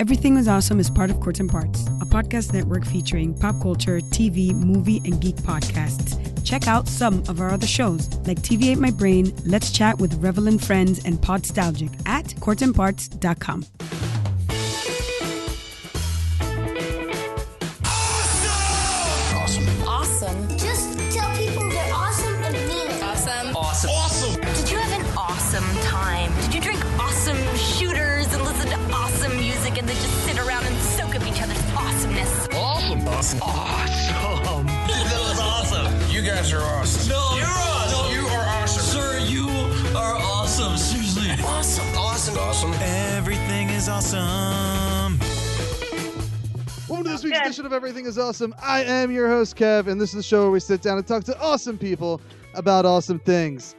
Everything is Awesome is part of Courts and Parts, a podcast network featuring pop culture, TV, movie, and geek podcasts. Check out some of our other shows, like TV Ate My Brain, Let's Chat with Revelin Friends, and Podstalgic at courtsandparts.com. Awesome. Just tell people they're awesome and mean it. Awesome. Awesome. Did you have an awesome time? Did you drink awesome shooters and listen to awesome music and then just sit around and soak up each other's awesomeness? Awesome. That was awesome. You guys are awesome. No, you're awesome. You are awesome. Sir, you are awesome. Seriously. Awesome. Everything is awesome. Welcome to this week's edition of Everything is Awesome. I am your host, Kev, and this is the show where we sit down and talk to awesome people about awesome things.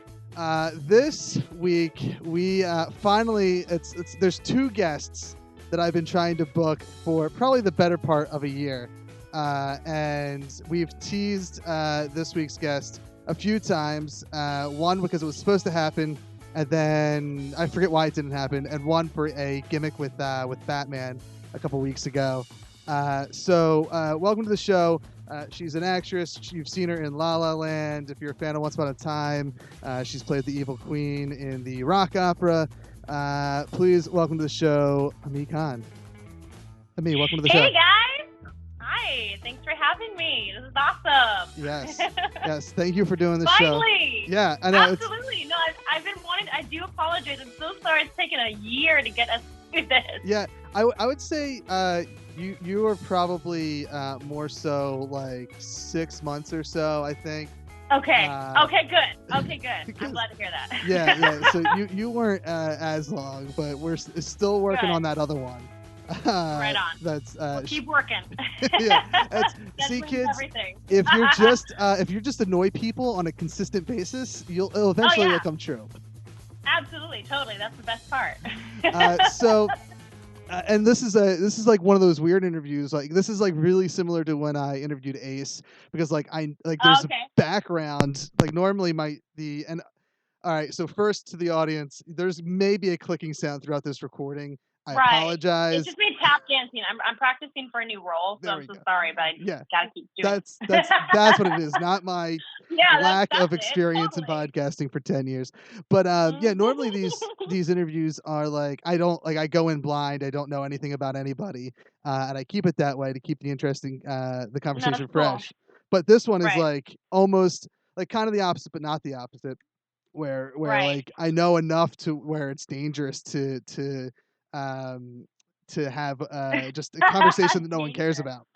This week, we finally, there's two guests that I've been trying to book for probably the better part of a year. And we've teased this week's guest a few times. One, because it was supposed to happen, and then I forget why it didn't happen, and one for a gimmick with Batman a couple weeks ago. So welcome to the show. She's an actress. You've seen her in La La Land. If you're a fan of Once Upon a Time, she's played the evil queen in the rock opera. Please welcome to the show, Amiee Conn. Amiee, welcome to the show. Hey guys! Hi, thanks for having me. This is awesome. Yes. Thank you for doing the show. Finally! Yeah, I know. Absolutely. No, I've been wanting. I do apologize. I'm so sorry. It's taken a year to get us through this. Yeah, I would say you were probably more so like 6 months or so, I think. Okay. Okay. Good. I'm glad to hear that. Yeah. So you weren't as long, but we're still working on that other one. Right on. That's we'll keep working. Yeah. See, kids, everything. if you're just annoy people on a consistent basis, it'll eventually will come true. Absolutely, totally. That's the best part. And this is like one of those weird interviews. Like this is like really similar to when I interviewed Ace, because there's a background. Like normally all right. So first to the audience, there's maybe a clicking sound throughout this recording. I apologize. It's just me tap dancing. I'm practicing for a new role, so I'm so sorry, but I gotta keep doing it. That's what it is. Not my lack of experience in podcasting for 10 years. But normally these interviews are like I go in blind. I don't know anything about anybody, and I keep it that way to keep the conversation fresh. Cool. But this one is like almost like kind of the opposite, but not the opposite. Where like I know enough to where it's dangerous to have just a conversation that no one cares about.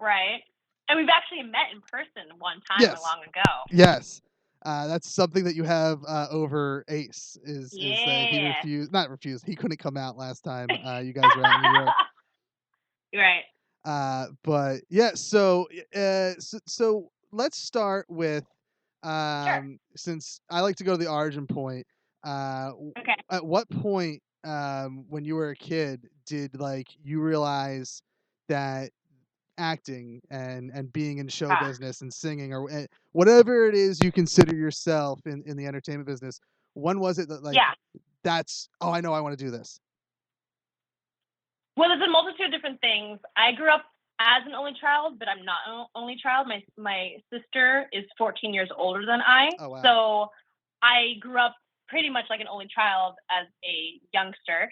Right. And we've actually met in person one time long ago. Yes. That's something that you have over Ace is that he refused. He couldn't come out last time you guys were out in New York. Right. But yeah, so let's start with since I like to go to the origin point. Okay. At what point when you were a kid did you realize that acting and being in show business and singing or whatever it is you consider yourself in the entertainment business, when was it that that's I know I want to do this? Well, there's a multitude of different things. I grew up as an only child, but I'm not an only child. My sister is 14 years older than I. Oh, wow. So I grew up pretty much like an only child as a youngster.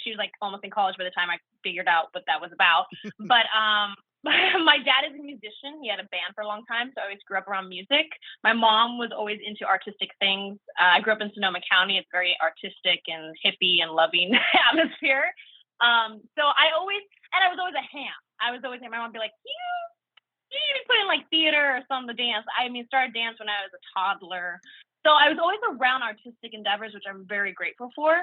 She was like almost in college by the time I figured out what that was about. But my dad is a musician. He had a band for a long time, so I always grew up around music. My mom was always into artistic things. I grew up in Sonoma County. It's very artistic and hippie and loving atmosphere. So I was always a ham. My mom would be like, you need to put in like theater or something to dance. Started dance when I was a toddler. So I was always around artistic endeavors, which I'm very grateful for.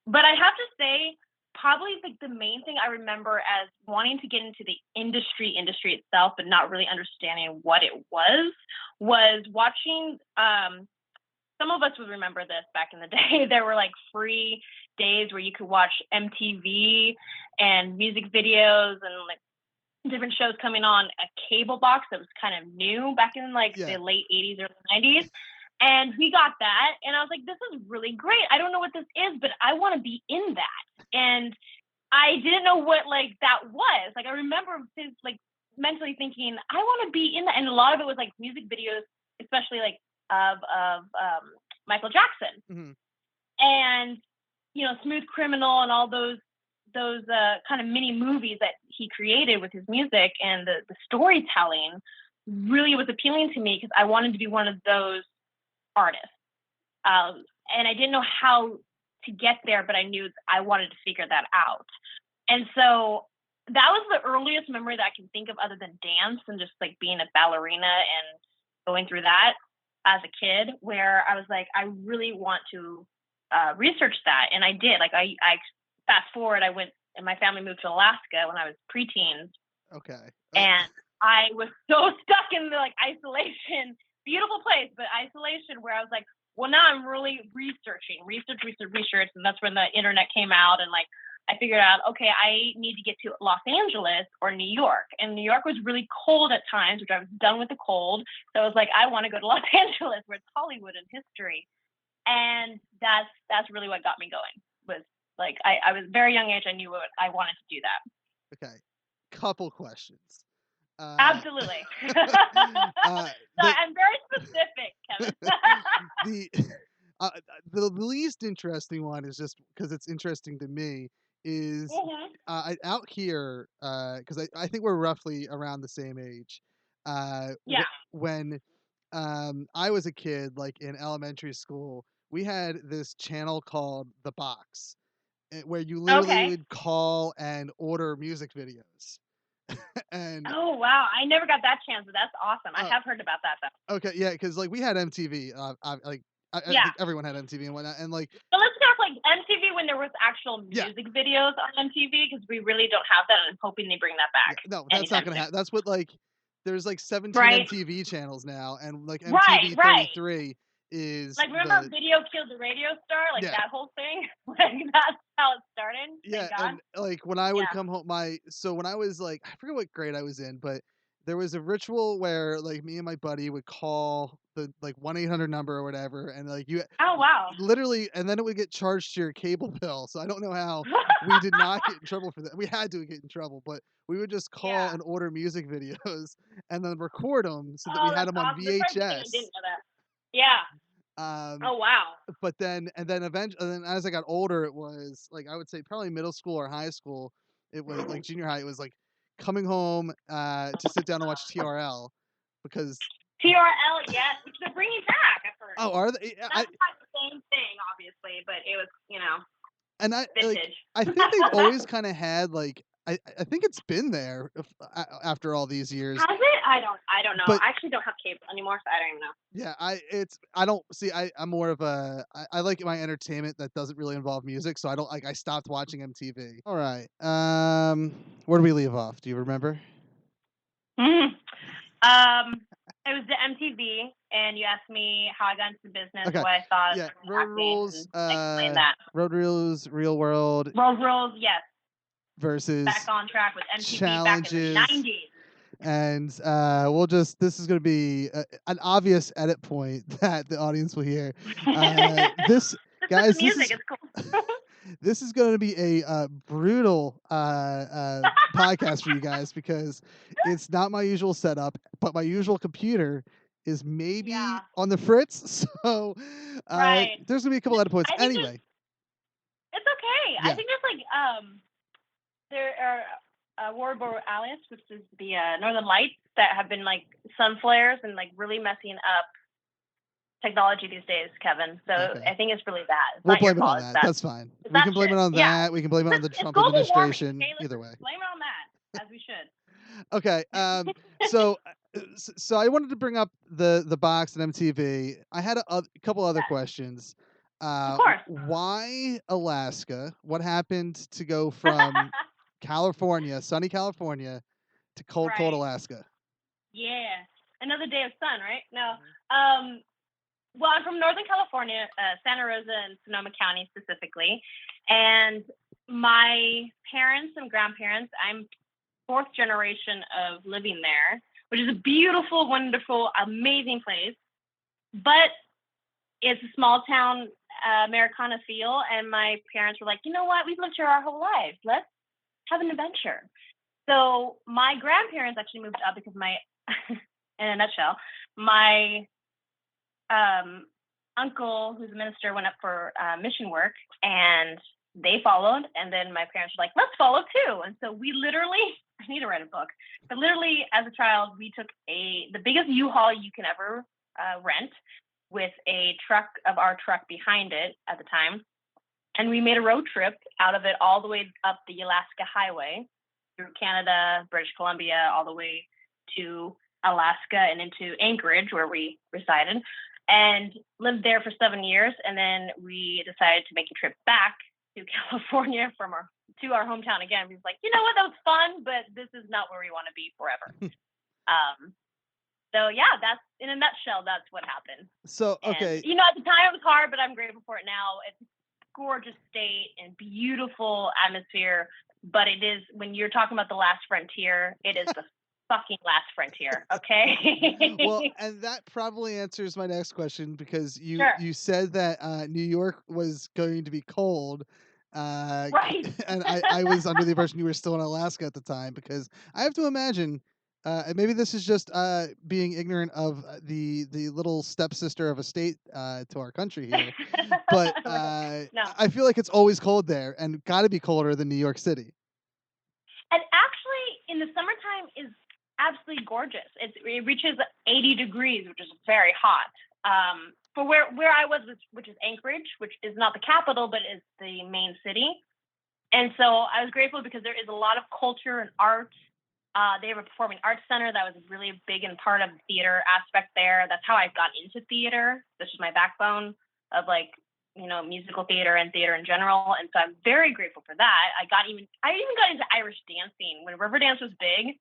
But I have to say, probably the main thing I remember as wanting to get into the industry itself, but not really understanding what it was watching. Some of us would remember this back in the day. There were like free days where you could watch MTV and music videos and like different shows coming on a cable box that was kind of new back in the late 80s or 90s. And we got that, and I was like, this is really great. I don't know what this is, but I want to be in that. And I didn't know what like that was. Like I remember since like mentally thinking I want to be in that, and a lot of it was like music videos, especially like of Michael Jackson, and Smooth Criminal and all those kind of mini movies that he created with his music, and the storytelling really was appealing to me because I wanted to be one of those artists. And I didn't know how to get there, but I knew I wanted to figure that out. And so that was the earliest memory that I can think of other than dance and just like being a ballerina and going through that as a kid, where I was like, I really want to research that. And I did. Like I fast forward, I went and my family moved to Alaska when I was preteens. Okay. And I was so stuck in the like isolation, beautiful place, but isolation, where I was like, well, now I'm really research. And that's when the internet came out. And like, I figured out, okay, I need to get to Los Angeles or New York. And New York was really cold at times, which I was done with the cold. So I was like, I want to go to Los Angeles, where it's Hollywood and history. And that's really what got me going. Was like, I was very young age. I knew what I wanted to do that. Okay. Couple questions. Absolutely. I'm very specific, Kevin. The least interesting one is just because it's interesting to me is out here, because I think we're roughly around the same age. When I was a kid, like in elementary school, we had this channel called The Box, where you literally would call and order music videos. And oh wow, I never got that chance, but that's awesome. I have heard about that though. Okay, yeah, because like we had MTV, I think everyone had MTV and whatnot, and like. So let's talk like MTV when there was actual music videos on MTV, because we really don't have that, and I'm hoping they bring that back. Yeah, no, that's not gonna happen. That's what like. There's like 17 MTV channels now, and like MTV 33 is like remember Video Killed the Radio Star, like that whole thing. Like that's how it started. Yeah, and like when I would come home, when I was like, I forget what grade I was in, but there was a ritual where like me and my buddy would call the like 1-800 number or whatever, and like you. Oh wow. Literally, and then it would get charged to your cable bill. So I don't know how we did not get in trouble for that. We had to get in trouble, but we would just call and order music videos and then record them so that we had them on VHS. I didn't know that. Yeah. Oh wow. But then eventually, and then as I got older, it was like I would say probably middle school or high school. It was like junior high. It was like coming home to sit down and watch TRL, because TRL, yes, which they're bringing back. I've heard. Oh, are they? That's not the same thing, obviously, but it was And vintage. Like, I think they've always kind of had like I think it's been there after all these years. Has it? I don't know. But, I actually don't have cable anymore, so I don't even know. Yeah, I don't see. I'm more of a. I like my entertainment that doesn't really involve music, so I don't like. I stopped watching MTV. All right. Where do we leave off? Do you remember? It was the MTV, and you asked me how I got into the business, what I thought. Yeah, Road Rules. Explain that. Road Rules, Real World. Road Rules, yes. Versus Back on Track with MTV Challenges. Back in the 90s. And this is going to be an obvious edit point that the audience will hear. This, guys, music is cool. This is going to be a brutal podcast for you guys, because it's not my usual setup, but my usual computer is maybe on the fritz. So there's going to be a couple edit points. Anyway. It's okay. Yeah. I think there's like, there are Aurora Borealis, which is the northern lights that have been like sun flares and like really messing up technology these days, Kevin. So I think it's really bad. We'll blame it on that. That's fine. We can blame it on that. We can blame it on the Trump administration. Either way. Blame it on that, as we should. Okay. So I wanted to bring up the box and MTV. I had a couple other questions. Of course. Why Alaska? What happened to go from California, sunny California, to cold Alaska? Yeah. Another day of sun, right? No. Well, I'm from Northern California, Santa Rosa and Sonoma County specifically. And my parents and grandparents, I'm fourth generation of living there, which is a beautiful, wonderful, amazing place. But it's a small town Americana feel. And my parents were like, you know what? We've lived here our whole lives. Let's have an adventure. So my grandparents actually moved up because in a nutshell, my uncle, who's a minister, went up for mission work, and they followed. And then my parents were like, let's follow too. And so we literally, I need to write a book, but literally as a child, we took the biggest U-Haul you can ever rent with a our truck behind it at the time. And we made a road trip out of it all the way up the Alaska Highway through Canada, British Columbia, all the way to Alaska and into Anchorage, where we resided, and lived there for 7 years. And then we decided to make a trip back to California to our hometown again. We was like, you know what, that was fun, but this is not where we want to be forever. So yeah, that's in a nutshell, that's what happened. So, okay. And, at the time it was hard, but I'm grateful for it now. It's a gorgeous state and beautiful atmosphere, but it is, when you're talking about the last frontier, it is the fucking last frontier. Okay. Well, and that probably answers my next question, because you Sure. you said that New York was going to be cold. Right. And I was under the impression you were still in Alaska at the time, because I have to imagine, and maybe this is just being ignorant of the little stepsister of a state to our country here, but No. I feel like it's always cold there, and got to be colder than New York City. And actually, in the summertime is absolutely gorgeous. It reaches 80 degrees, which is very hot. For where I was, which is Anchorage, which is not the capital, but is the main city. And so I was grateful because there is a lot of culture and art. They have a performing arts center that was really big and part of the theater aspect there. That's how I got into theater. This is my backbone of musical theater and theater in general. And so I'm very grateful for that. I even got into Irish dancing when Riverdance was big.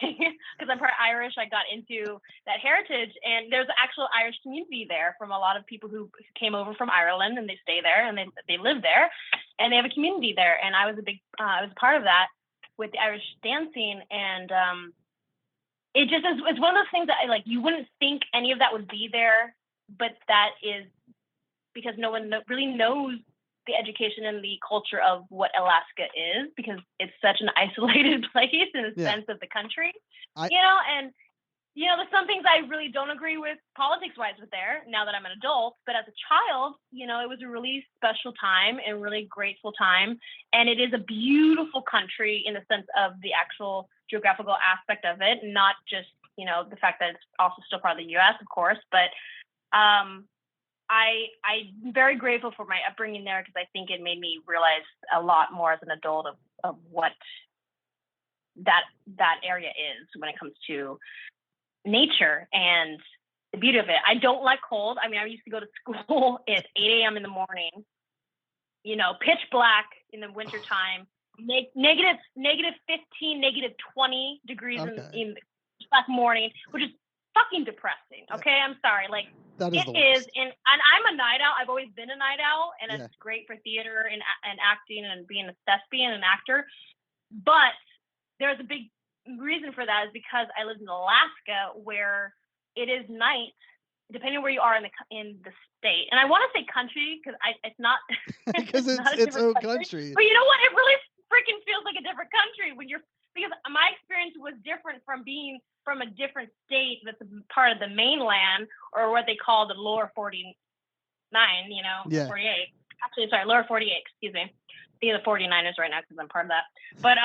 Because I'm part Irish, I got into that heritage, and there's an actual Irish community there from a lot of people who came over from Ireland, and they stay there and they live there, and they have a community there. And I was a part of that with the Irish dancing, and it just is. It's one of those things that you wouldn't think any of that would be there, but that is because no one really knows the education and the culture of what Alaska is, because it's such an isolated place in the sense of the country, and there's some things I really don't agree with politics-wise with there now that I'm an adult, but as a child, it was a really special time and really grateful time. And it is a beautiful country in the sense of the actual geographical aspect of it, not just, the fact that it's also still part of the U.S., of course, but I'm very grateful for my upbringing there, because I think it made me realize a lot more as an adult of what that area is when it comes to nature and the beauty of it. I don't like cold. I mean, I used to go to school at 8 a.m. in the morning, pitch black in the wintertime, negative 15, negative 20 degrees in the morning, which is fucking depressing. Okay, I'm sorry. That is it is, and I'm a night owl. I've always been a night owl, and it's great for theater and acting and being a thespian and actor. But there's a big reason for that, is because I lived in Alaska, where it is night, depending on where you are in the state. And I want to say country, because it's not because it's its own country. But you know what? It really freaking feels like a different country because my experience was different from being from a different state that's part of the mainland, or what they call the lower 49, 48. Actually, sorry, lower 48, excuse me. These are the 49ers right now because I'm part of that. But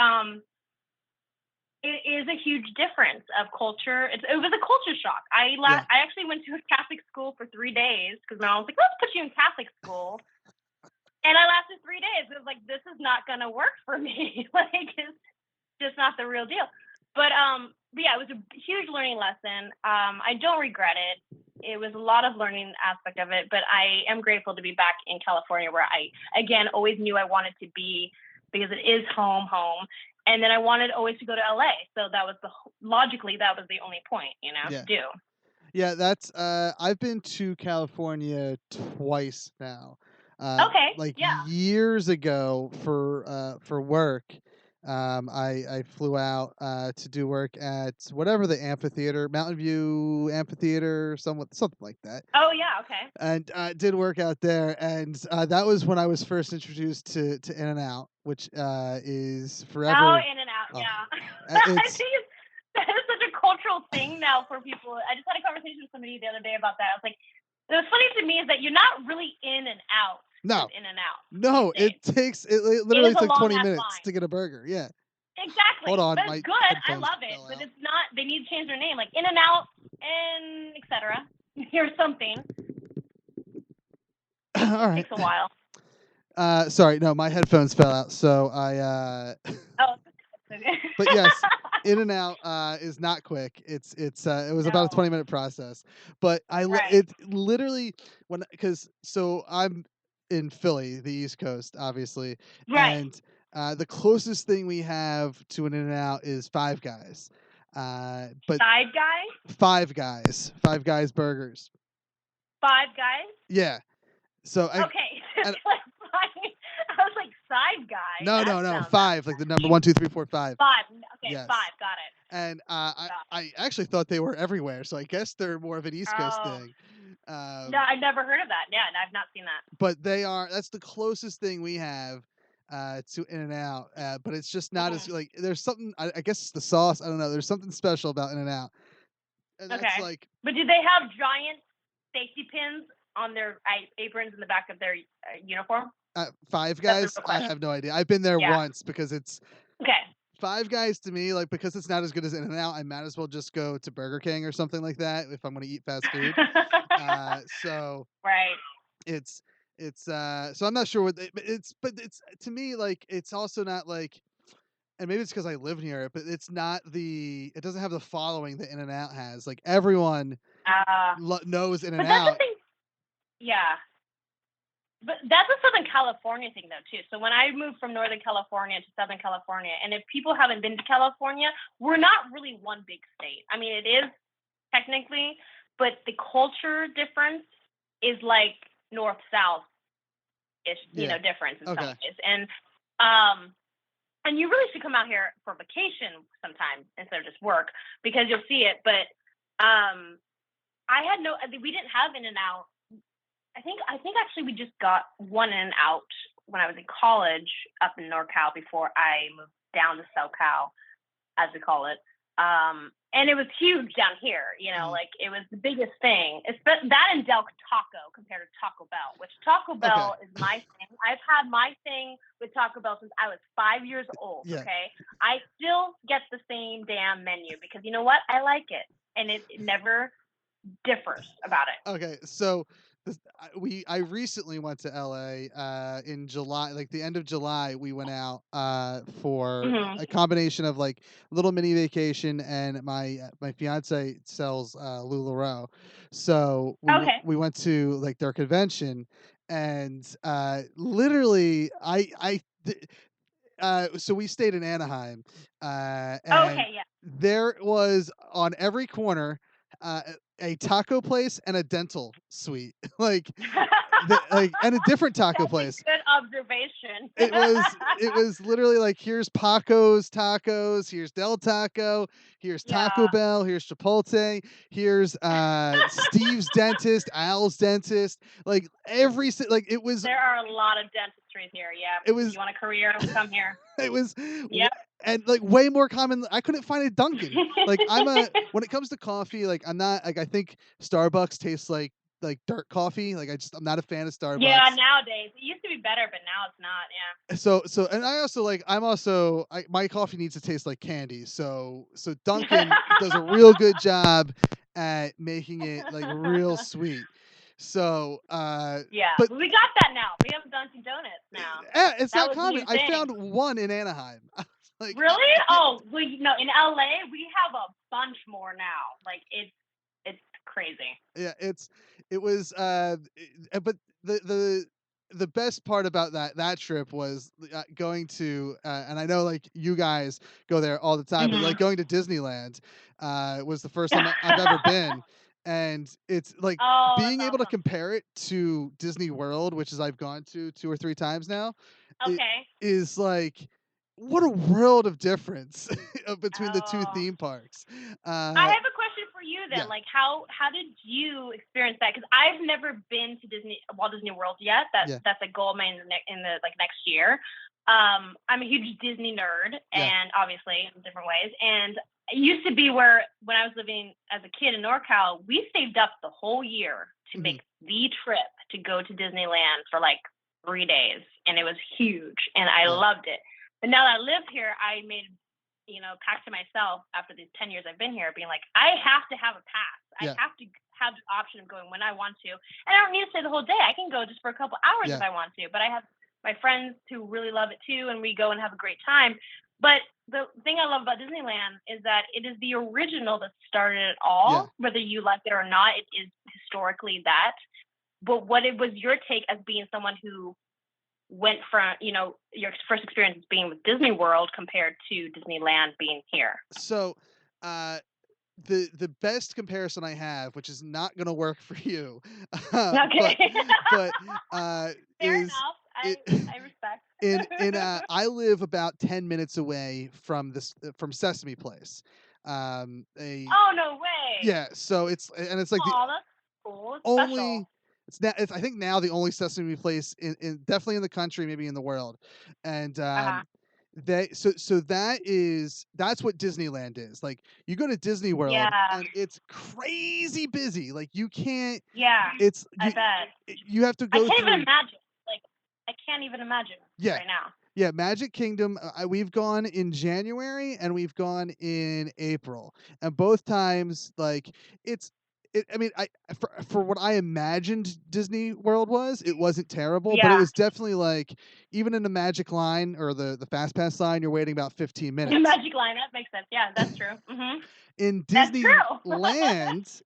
it is a huge difference of culture. It was a culture shock. I actually went to a Catholic school for 3 days, because my mom was like, let's put you in Catholic school. And I lasted 3 days. It was like, this is not going to work for me. It's just not the real deal. But yeah, it was a huge learning lesson. I don't regret it. It was a lot of learning aspect of it, but I am grateful to be back in California, where I, again, always knew I wanted to be, because it is home. And then I wanted always to go to LA. So that was logically, that was the only point, to do. Yeah, that's, I've been to California twice now. Okay. Years ago for work. I flew out to do work at whatever the amphitheater, Mountain View Amphitheater, something like that. Oh yeah, okay. And did work out there, and that was when I was first introduced to In and Out, which is Oh, forever. In and Out, yeah. I It's think that is such a cultural thing now for people. I just had a conversation with somebody the other day about that. I was like, what's funny to me is that you're not really in and out. no, In and Out. no, these it days. literally is a took 20 long-ass minutes line. to get a burger. Yeah. Exactly. Hold on, But my it's good. I headphones love it. fell But out. it's not, they need to change their name, like In and Out and etc. Or something. All right. Takes a while. Sorry, no, my headphones fell out, so I. Oh. But yes, In and Out is not quick. It was about a No. 20-minute process, but Right. it literally because so I'm in Philly, the East Coast, obviously, Right. and the closest thing we have to an In and Out is Five Guys, but Side Guys? Five Guys burgers. Five Guys? Yeah, so Okay. and- I was like, Side Guy? no, That no, sounds five, like the number 1, 2, 3, 4, 5. Five. Okay, Yes. 5. Got it. And I actually thought they were everywhere, so I guess they're more of an East Coast Oh. thing. No, I've never heard of that. Yeah, and I've not seen that. But that's the closest thing we have to In and Out. But it's just not as like there's something. I guess it's the sauce. I don't know. There's something special about In and Out. And that's Okay. like But do they have giant safety pins on their aprons in the back of their uniform? Five That's Guys. the real I question. have no idea. I've been there Yeah. once because it's Okay. Five Guys to me, like because it's not as good as In and Out. I might as well just go to Burger King or something like that if I'm going to eat fast food. So Right. it's so I'm not sure what but it's to me like it's also not like, and maybe it's because I live near it, but it doesn't have the following that In and Out has. Like everyone knows In and But that's the Out. thing. Yeah. But that's a Southern California thing, though, too. So when I moved from Northern California to Southern California, and if people haven't been to California, we're not really one big state. I mean, it is technically, but the culture difference is like north-south ish, difference in some ways. And you really should come out here for vacation sometime instead of just work because you'll see it. But we didn't have In and Out. I think actually we just got one In and Out when I was in college up in NorCal before I moved down to SoCal, as we call it. And it was huge down here, like it was the biggest thing. It's that and Del Taco compared to Taco Bell, which Taco Bell is my thing. I've had my thing with Taco Bell since I was 5 years old. Yeah. Okay. I still get the same damn menu because you know what? I like it. And it never differs about it. Okay. So I recently went to LA in July, like the end of July. We went out for a combination of like little mini vacation, and my fiance sells LuLaRoe, so we went to like their convention, and literally so we stayed in Anaheim, and there was on every corner a taco place and a dental suite, like and a different taco place. Good observation. It was literally like here's Paco's Tacos, here's Del Taco, here's Taco Bell, here's Chipotle, here's Steve's Dentist, Al's Dentist, like like it was. There are a lot of dentistries here. Yeah. It was. You want a career? Come here. It was. Yeah. And like way more common. I couldn't find a Dunkin'. Like when it comes to coffee, like I'm not like I think Starbucks tastes like dirt coffee. Like I'm not a fan of Starbucks. Yeah, nowadays it used to be better, but now it's not. Yeah. So and I also like my coffee needs to taste like candy. So Dunkin' does a real good job at making it like real sweet. So yeah, but we got that now. We have Dunkin' Donuts now. Yeah, it's not common. I found one in Anaheim. Like, really? Oh, well, in LA we have a bunch more now. Like it's crazy. Yeah, it was but the best part about that trip was going to and I know like you guys go there all the time, but like going to Disneyland was the first time I've ever been. And it's like being able to compare it to Disney World, which is I've gone to 2 or 3 times now. Okay. Is like what a world of difference between the two Oh. theme parks. I have a question for you then. Yeah. Like, how did you experience that? Because I've never been to Walt Disney World yet. That's a goal of mine in the next year. I'm a huge Disney nerd, and obviously in different ways. And it used to be where when I was living as a kid in NorCal, we saved up the whole year to make the trip to go to Disneyland for like 3 days, and it was huge, and I loved it. But now that I live here, I made pact to myself after these 10 years I've been here, being like, I have to have a pass. I have to have the option of going when I want to. And I don't need to stay the whole day. I can go just for a couple hours if I want to. But I have my friends who really love it too, and we go and have a great time. But the thing I love about Disneyland is that it is the original that started it all. Whether you like it or not, it is historically that. But what was your take as being someone who went from, your first experience being with Disney World compared to Disneyland being here? So, the best comparison I have, which is not going to work for you, Okay. but Fair is enough. I respect. I live about 10 minutes away from Sesame Place. Oh, no way. Yeah, so it's like that's cool. It's only special. it's I think now the only Sesame Place in definitely in the country, maybe in the world. And that's what Disneyland is. Like, you go to Disney World and it's crazy busy. Like, you can't I bet. you have to go I can't through even imagine. Like, I can't even imagine right now. Yeah, Magic Kingdom, we've gone in January and we've gone in April. And both times, like, for what I imagined Disney World was, it wasn't terrible, but it was definitely like, even in the Magic line or the Fast Pass line, you're waiting about 15 minutes. The Magic line, that makes sense. Yeah, that's true. Mm-hmm. In That's true.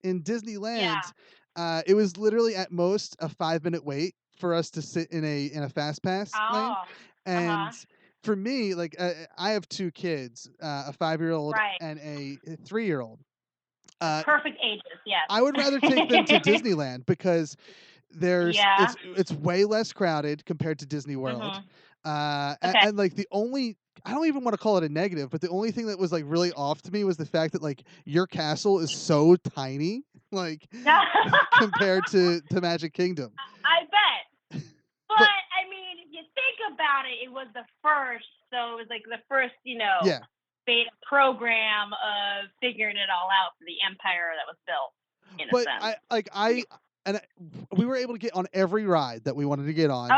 Disneyland, it was literally at most a 5-minute wait for us to sit in a Fast Pass lane. And for me, like, I have 2 kids, a 5-year-old and a 3-year-old. Perfect ages, yes. I would rather take them to Disneyland because it's way less crowded compared to Disney World. And like, I don't even want to call it a negative, but the only thing that was like really off to me was the fact that, like, your castle is so tiny, like, compared to Magic Kingdom. I bet. But I mean, if you think about it, it was the first, so it was like the first, beta program of figuring it all out for the empire that was built. In a sense. We were able to get on every ride that we wanted to get on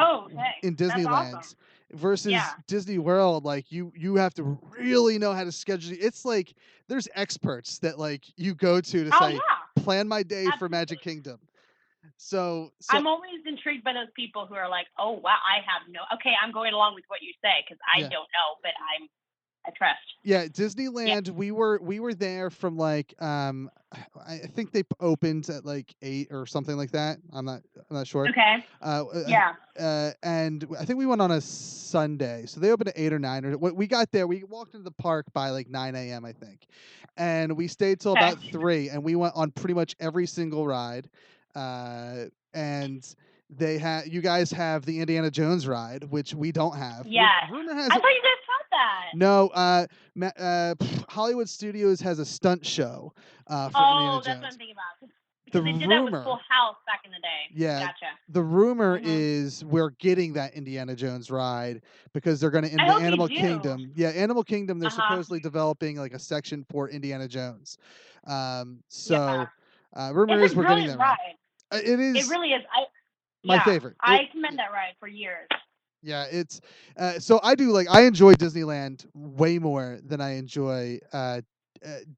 in Disneyland. Awesome. Versus Disney World, like, you have to really know how to schedule. It's like there's experts that, like, you go to say, plan my day for Magic Kingdom. So I'm always intrigued by those people who are like, oh wow, I'm going along with what you say because I don't know, but I trust. Yeah, Disneyland. We were there from like I think they opened at like 8 or something like that. I'm not sure. Okay. And I think we went on a Sunday, so they opened at 8 or 9. Or we got there. We walked into the park by like 9 a.m. I think, and we stayed till about 3. And we went on pretty much every single ride. And you guys have the Indiana Jones ride, which we don't have. Yeah. Rumor has I thought you guys had that. No, Hollywood Studios has a stunt show for Indiana Jones. That's what I'm thinking about. They did that with Full House back in the day. Yeah. Gotcha. The rumor is we're getting that Indiana Jones ride because they're going to, in the Animal Kingdom. Yeah, Animal Kingdom, they're supposedly developing like a section for Indiana Jones. Rumor is we're getting that ride. It is. It really is. My favorite. I commend that ride for years. Yeah, it's so I enjoy Disneyland way more than I enjoy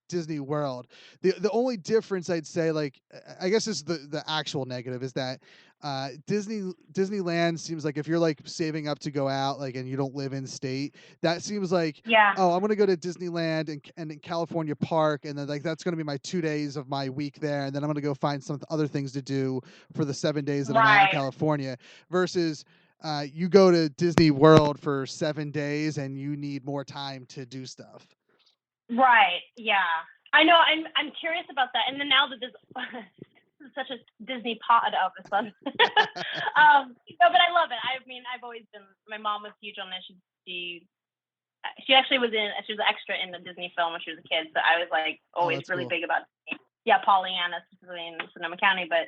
Disney World. The only difference I'd say, like, I guess is the actual negative, is that Disneyland seems like if you're like saving up to go out, like, and you don't live in state, that seems like, oh, I'm gonna go to Disneyland and in California Park, and then like that's gonna be my 2 days of my week there, and then I'm gonna go find some other things to do for the 7 days that I'm out in California. Versus you go to Disney World for 7 days and you need more time to do stuff. Right. Yeah. I know. I'm curious about that. And then now that this is such a Disney pod all of a sudden. But I love it. I mean, I've always been. My mom was huge on this. She she actually was she was an extra in the Disney film when she was a kid. So I was like always really big about Disney. Yeah, Pollyanna, specifically in Sonoma County. But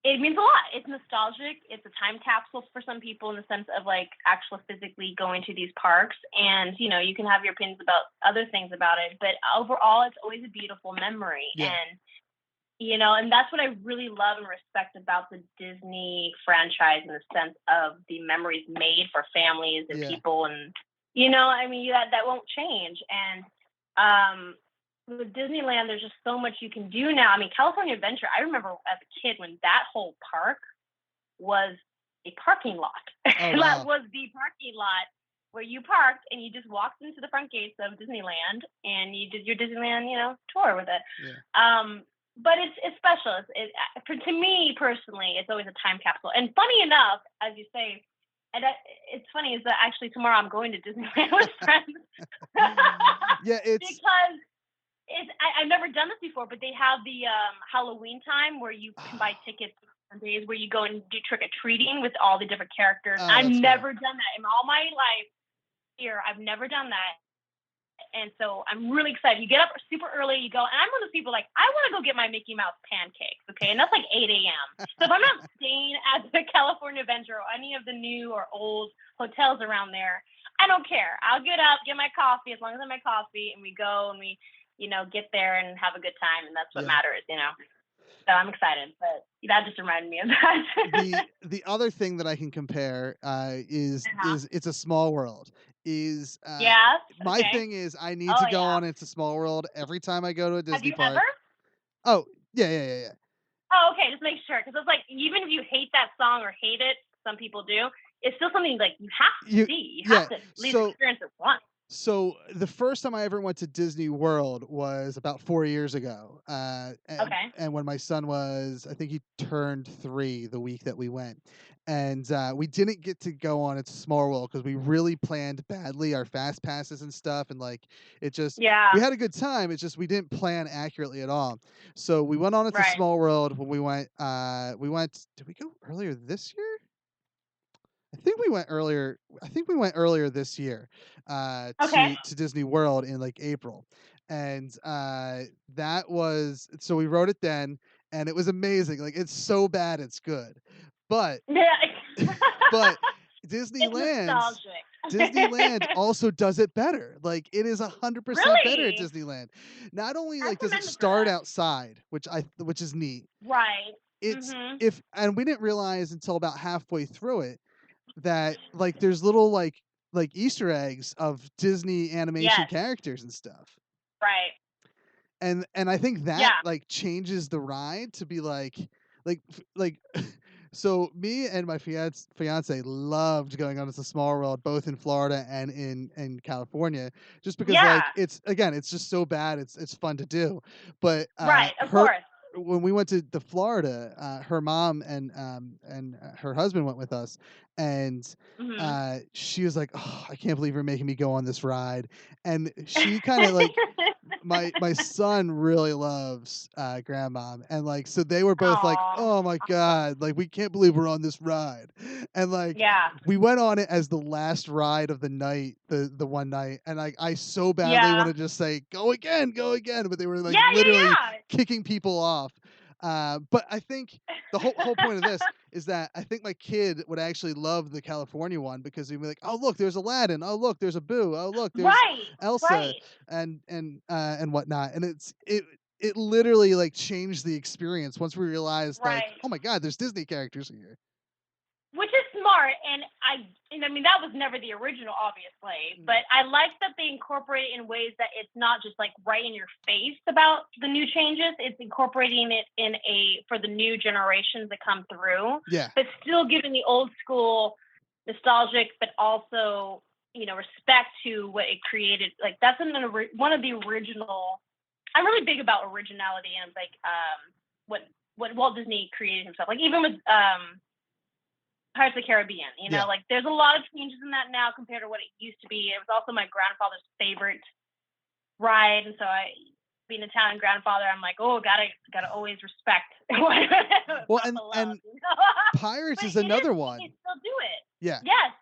it means a lot. It's nostalgic. It's a time capsule for some people in the sense of like actually physically going to these parks. And, you know, you can have your opinions about other things about it. But overall, it's always a beautiful memory. Yeah. And, you know, and that's what I really love and respect about the Disney franchise in the sense of the memories made for families and people. And, you know, I mean, that won't change. And, with Disneyland, there's just so much you can do now. I mean, California Adventure, I remember as a kid when that whole park was a parking lot. Oh, wow. That was the parking lot where you parked and you just walked into the front gates of Disneyland and you did your Disneyland, you know, tour with it. Yeah. But it's special. To me personally, it's always a time capsule. And funny enough, as you say, and it's funny is that actually tomorrow I'm going to Disneyland with friends. Yeah, it's because I've never done this before, but they have the Halloween time where you can buy tickets on days where you go and do trick-or-treating with all the different characters. I've never done that in all my life here. I've never done that. And so I'm really excited. You get up super early, you go, and I'm one of those people like, I want to go get my Mickey Mouse pancakes, okay? And that's like 8 a.m. So if I'm not staying at the California Adventure or any of the new or old hotels around there, I don't care. I'll get up, get my coffee, as long as I have my coffee, and we go and we, you know, get there and have a good time, and that's what matters, you know. So I'm excited, but that just reminded me of that. the other thing that I can compare is It's a Small World. My thing is I need to go on It's a Small World every time I go to a Disney park. Have you ever? Oh, yeah. Oh, okay, just make sure, because it's like even if you hate that song or hate it, some people do. It's still something like you have to see. You have to at least experience it once. So the first time I ever went to Disney World was about 4 years ago. And when my son was, I think he turned 3 the week that we went. And we didn't get to go on It's a Small World because we really planned badly our fast passes and stuff. And like, it just, we had a good time. It's just, we didn't plan accurately at all. So we went on It's a Small World when we went, did we go earlier this year? I think we went earlier this year to Disney World in like April. And so we wrote it then, and it was amazing. Like, it's so bad it's good. But but Disneyland also does it better. Like, it is 100% better at Disneyland. Not only like does it start outside, which is neat. Right. It's and we didn't realize until about halfway through it that like there's little like Easter eggs of Disney animation characters and stuff. Right. And I think that like changes the ride to be like so me and my fiance loved going on It's a Small World both in Florida and in California, just because like it's just so bad it's fun to do. But of course. When we went to Florida, her mom and her husband went with us, and she was like, "Oh, I can't believe you're making me go on this ride." And she kind of like my son really loves Grandma, and like so they were both like, "Oh my God, like we can't believe we're on this ride," and like we went on it as the last ride of the night, the one night, and like I so badly want to just say go again, but they were like literally kicking people off. But I think the whole point of this is that I think my kid would actually love the California one because he'd be like, "Oh look, there's Aladdin. Oh look, there's Abu. Oh look, there's Elsa and whatnot." And it literally like changed the experience once we realized like, oh my God, there's Disney characters here. Which is smart, and I mean that was never the original, obviously, but I like that they incorporate it in ways that it's not just like right in your face about the new changes. It's incorporating it in for the new generations that come through, but still giving the old school nostalgic, but also, you know, respect to what it created. Like that's one of the original. I'm really big about originality and like what Walt Disney created himself. Like even with Pirates of the Caribbean, you know, like there's a lot of changes in that now compared to what it used to be. It was also my grandfather's favorite ride, and so being an Italian grandfather, I'm like, oh, gotta always respect. Well, and Pirates is another one. They still do it. Yeah. Yes.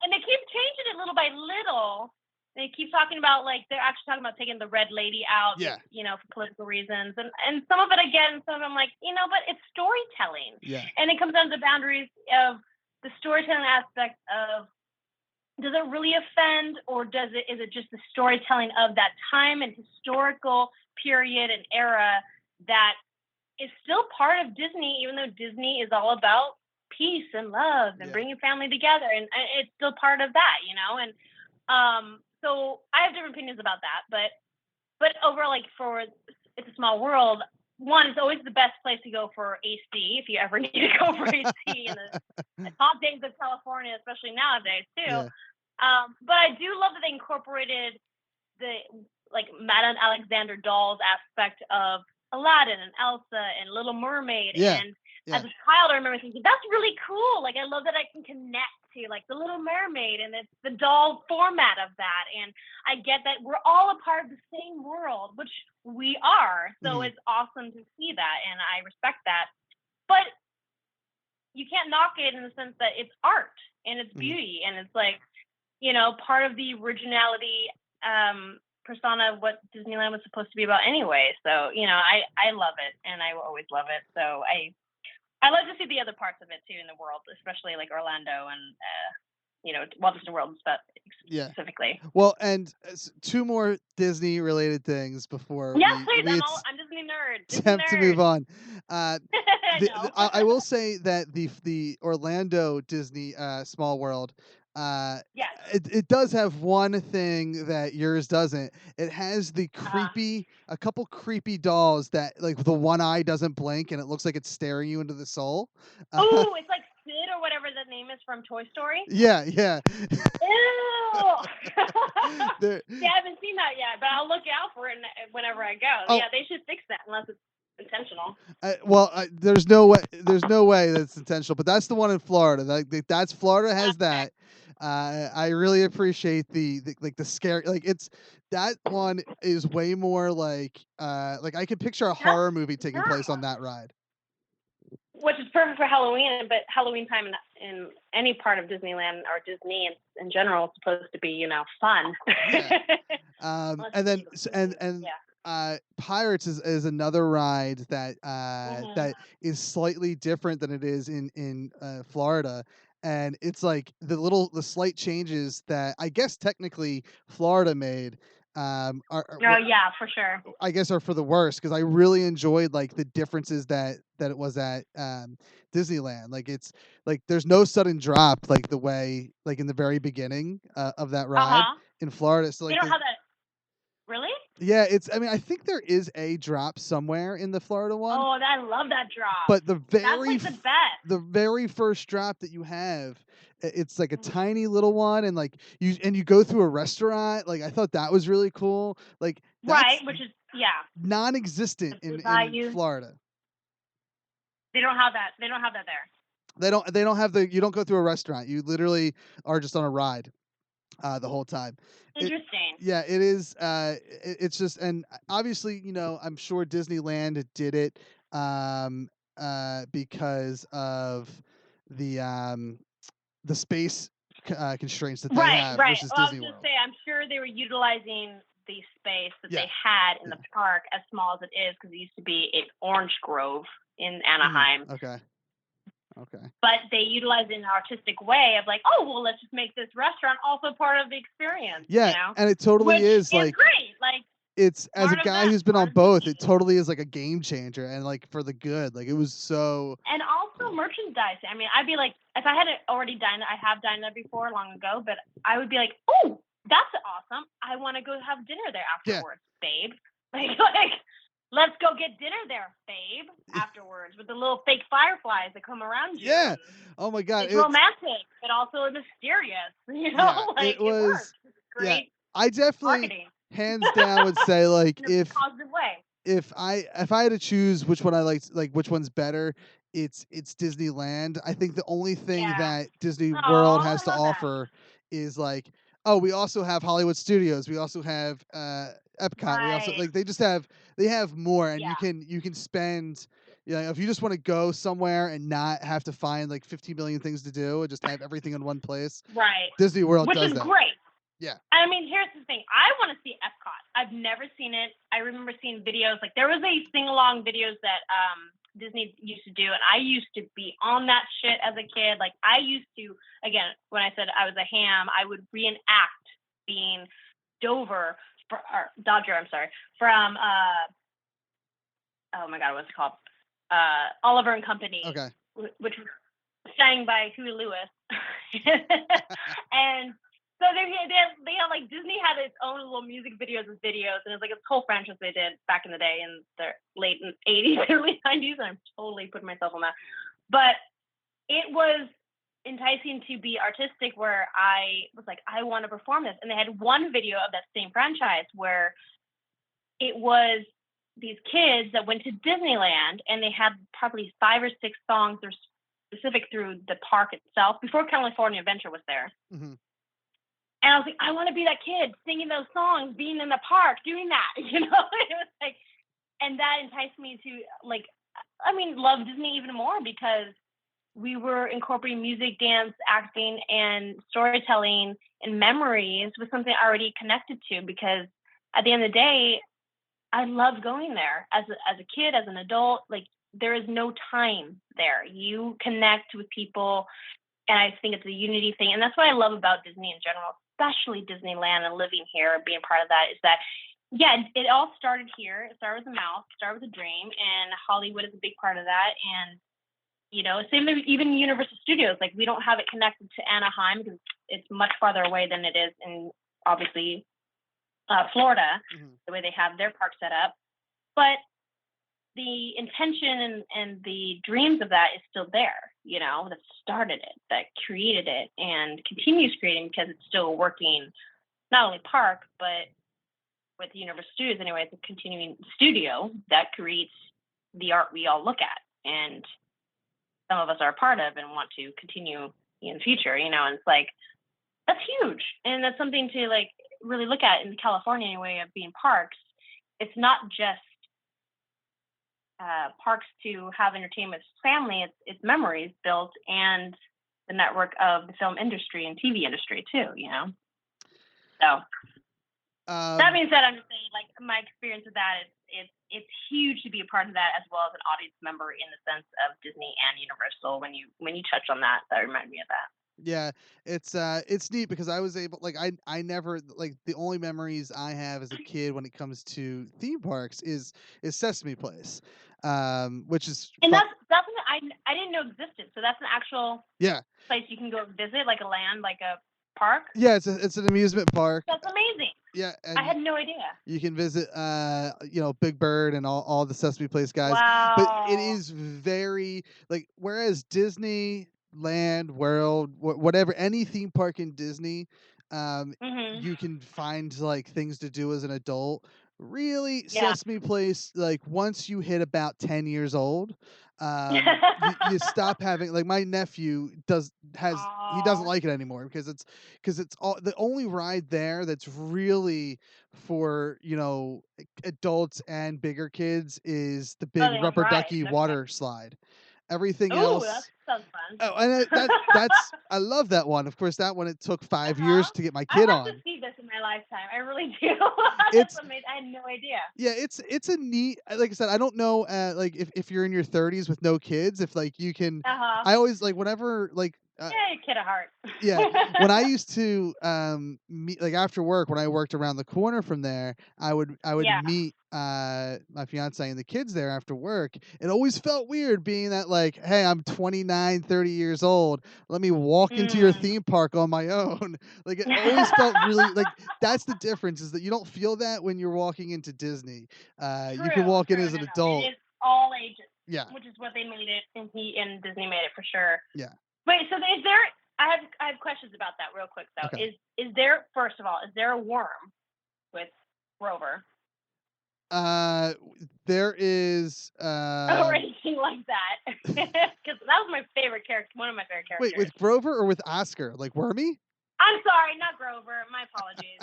And they keep changing it little by little. They keep talking about, like, they're actually talking about taking the red lady out, Yeah. you know, for political reasons. And some of it, again, some of them, like, you know, but it's storytelling. Yeah. And it comes down to the boundaries of the storytelling aspect of, does it really offend, or is it just the storytelling of that time and historical period and era that is still part of Disney, even though Disney is all about peace and love and bringing family together, and it's still part of that, you know. And so I have different opinions about that, but overall, like, for It's a Small World, one, it's always the best place to go for AC if you ever need to go for AC in the hot days of California, especially nowadays too. Yeah. But I do love that they incorporated the, like, Madame Alexander dolls aspect of Aladdin and Elsa and Little Mermaid. Yeah. And as a child, I remember thinking, that's really cool. Like, I love that I can connect to, like, the Little Mermaid and it's the doll format of that. And I get that we're all a part of the same world, which we are. So it's awesome to see that, and I respect that. But you can't knock it in the sense that it's art and it's beauty, and it's, like, you know, part of the originality persona of what Disneyland was supposed to be about anyway. So, you know, I love it, and I will always love it. So I love to see the other parts of it too in the world, especially like Orlando and you know, Walt Disney World specifically. Well, and two more Disney related things before yes, we please. I'm Disney nerd. attempt to move on. I will say that the Orlando Disney Small World, it does have one thing that yours doesn't. It has the a couple creepy dolls that, like, the one eye doesn't blink and it looks like it's staring you into the soul. Ooh, it's like Sid or whatever the name is from Toy Story. Yeah. Ew. Yeah, I haven't seen that yet, but I'll look out for it whenever I go. Oh. Yeah, they should fix that unless it's intentional. There's no way. There's no way that's intentional. But that's the one in Florida. That's Florida has that. I really appreciate the scary. Like, it's that one is way more like I could picture a horror movie taking place on that ride. Which is perfect for Halloween, but Halloween time in any part of Disneyland or Disney in general is supposed to be, you know, fun. Yeah. And then Pirates is another ride that that is slightly different than it is in Florida. And it's like the slight changes that I guess technically Florida made yeah, for sure. I guess are for the worst, because I really enjoyed, like, the differences that it was at Disneyland. Like, it's like there's no sudden drop, like the way, like, in the very beginning of that ride in Florida. So, like, they don't have that. Really? Yeah, I mean, I think there is a drop somewhere in the Florida one. Oh, I love that drop. But that's like the best. The very first drop that you have, it's like a tiny little one, and like you go through a restaurant. Like, I thought that was really cool. Like, right, which is non-existent in Florida. They don't have that. They don't have that there. They don't have you don't go through a restaurant. You literally are just on a ride the whole time. Interesting. It is. It's just, and obviously, you know, I'm sure Disneyland did it because of the space constraints that they have versus Disney World. I was just say, I'm sure they were utilizing the space that they had in the park, as small as it is, because it used to be an orange grove in Anaheim. Okay. But they utilize it in an artistic way of, like, oh, well, let's just make this restaurant also part of the experience. Yeah, you know? And it totally is like great. Like, it's, as a guy who's been on both, it totally is like a game changer, and like for the good. Like, it was so. And also merchandise. I mean, I'd be like, if I had already dined, I have dined there before long ago, but I would be like, oh, that's awesome. I want to go have dinner there afterwards, babe. Like, let's go get dinner there, babe, afterwards, with the little fake fireflies that come around you. Yeah. Oh my God. It's romantic, but also mysterious. You know, like, it was. Works. It's great. Yeah, I definitely, marketing. Hands down, would say, like, in a positive way. If I had to choose which one I liked, like which one's better, it's Disneyland. I think the only thing that Disney World has to offer is, like, oh, we also have Hollywood Studios, we also have Epcot, we also, like, they have more, and you can spend, Yeah, if you just want to go somewhere and not have to find like 50 million things to do and just have everything in one place, Right. Disney World Which does is that. great. Yeah. I mean, here's the thing. I want to see Epcot. I've never seen it. I remember seeing videos. Like, there was a sing-along videos that Disney used to do, and I used to be on that shit as a kid. Like, I used to, again, when I said I was a ham, I would reenact being Dodger, from, oh my God, what's it called? Oliver and Company. Okay. Which was sang by Huey Lewis. And so they had like, Disney had its own little music videos, and it's like a whole franchise they did back in the day in the late 80s, early 90s. And I'm totally putting myself on that. But it was enticing to be artistic, where I was like, I want to perform this. And they had one video of that same franchise where it was these kids that went to Disneyland, and they had probably 5 or 6 songs that are specific through the park itself before California Adventure was there. Mm-hmm. And I was like, I want to be that kid singing those songs, being in the park, doing that, you know? It was like, and that enticed me to, like, I mean, love Disney even more, because we were incorporating music, dance, acting, and storytelling and memories with something I already connected to. Because at the end of the day, I loved going there as a kid, as an adult. Like, there is no time there. You connect with people, and I think it's a unity thing. And that's what I love about Disney in general, especially Disneyland, and living here and being part of that, is that, yeah, it all started here. It started with a mouse, started with a dream, and Hollywood is a big part of that. And, you know, same with even Universal Studios. Like, we don't have it connected to Anaheim because it's much farther away than it is in, obviously, Florida, the way they have their park set up. But the intention and the dreams of that is still there, you know, that started it, that created it, and continues creating, because it's still working, not only park, but with Universal Studios anyway, it's a continuing studio that creates the art we all look at, and some of us are a part of and want to continue in the future, you know. And it's like, that's huge. And that's something to, like, really look at in California anyway, of being parks. It's not just parks to have entertainment with family. It's memories built, and the network of the film industry and TV industry too, you know. So that being said, I'm just saying, like, my experience with that is it's huge to be a part of that, as well as an audience member in the sense of Disney and Universal. When you touch on that, that reminded me of that. Yeah, it's neat because I was able, like, I never, like, the only memories I have as a kid when it comes to theme parks is Sesame Place, which is And that's something I didn't know existed. So that's an actual yeah, place you can go visit, like a land, like a park. yeah, it's an amusement park. That's amazing. Yeah, and I had no idea. you can visit you know, Big Bird and all the Sesame Place guys. Wow. But it is very, like, whereas Disneyland World, whatever, any theme park in Disney, you can find, like, things to do as an adult. Really, Yeah. Sesame Place, like, once you hit about 10 years old, you stop having, like, my nephew he doesn't like it anymore because it's all, the only ride there that's really for, you know, adults and bigger kids is the big they have rubber rides, ducky okay. water slide. Everything Ooh, else. that sounds fun. Oh, and that's I love that one. Of course, that one, it took 5 years to get my kid I have on. to see this in my lifetime. I really do. It's That's amazing. I had no idea. Yeah, it's a neat, like I said, I don't know, like, if you're in your 30s with no kids, if, like, you can. I always, like, whenever, like, Yeah, kid at heart. yeah, when I used to meet, like, after work, when I worked around the corner from there, I would Yeah. meet my fiance and the kids there after work. It always felt weird being that, like, hey, I'm 29, 30 years old. Let me walk into your theme park on my own. Like, it always felt really, like, that's the difference, is that you don't feel that when you're walking into Disney. You can walk in as an adult. It is all ages. Yeah. Which is what they made it, and Disney made it for sure. Yeah. Wait, so is there? I have questions about that real quick though. Okay. Is there, first of all, is there a worm with Grover? There is Or anything like that? Because that was my favorite character, one of my favorite characters. Wait, with Grover or with Oscar? Like Wormy? I'm sorry, not Grover. My apologies.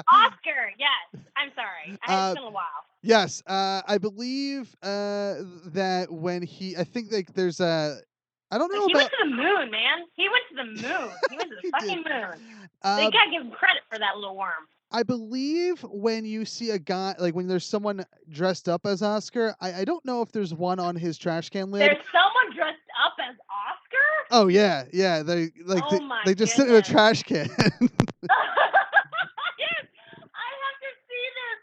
Oscar, yes. I'm sorry. It's been a while. Yes, I believe that when I think like there's I don't know He went about. to the moon, man. He went to the moon. He went to the He did. fucking moon. They Uh, gotta give him credit for that little worm. I believe when you see a guy, like when there's someone dressed up as Oscar, I don't know if there's one on his trash can lid. There's someone dressed up as Oscar? Oh yeah, they Oh my they just sit in a goodness. trash can. Yes, I have to see this.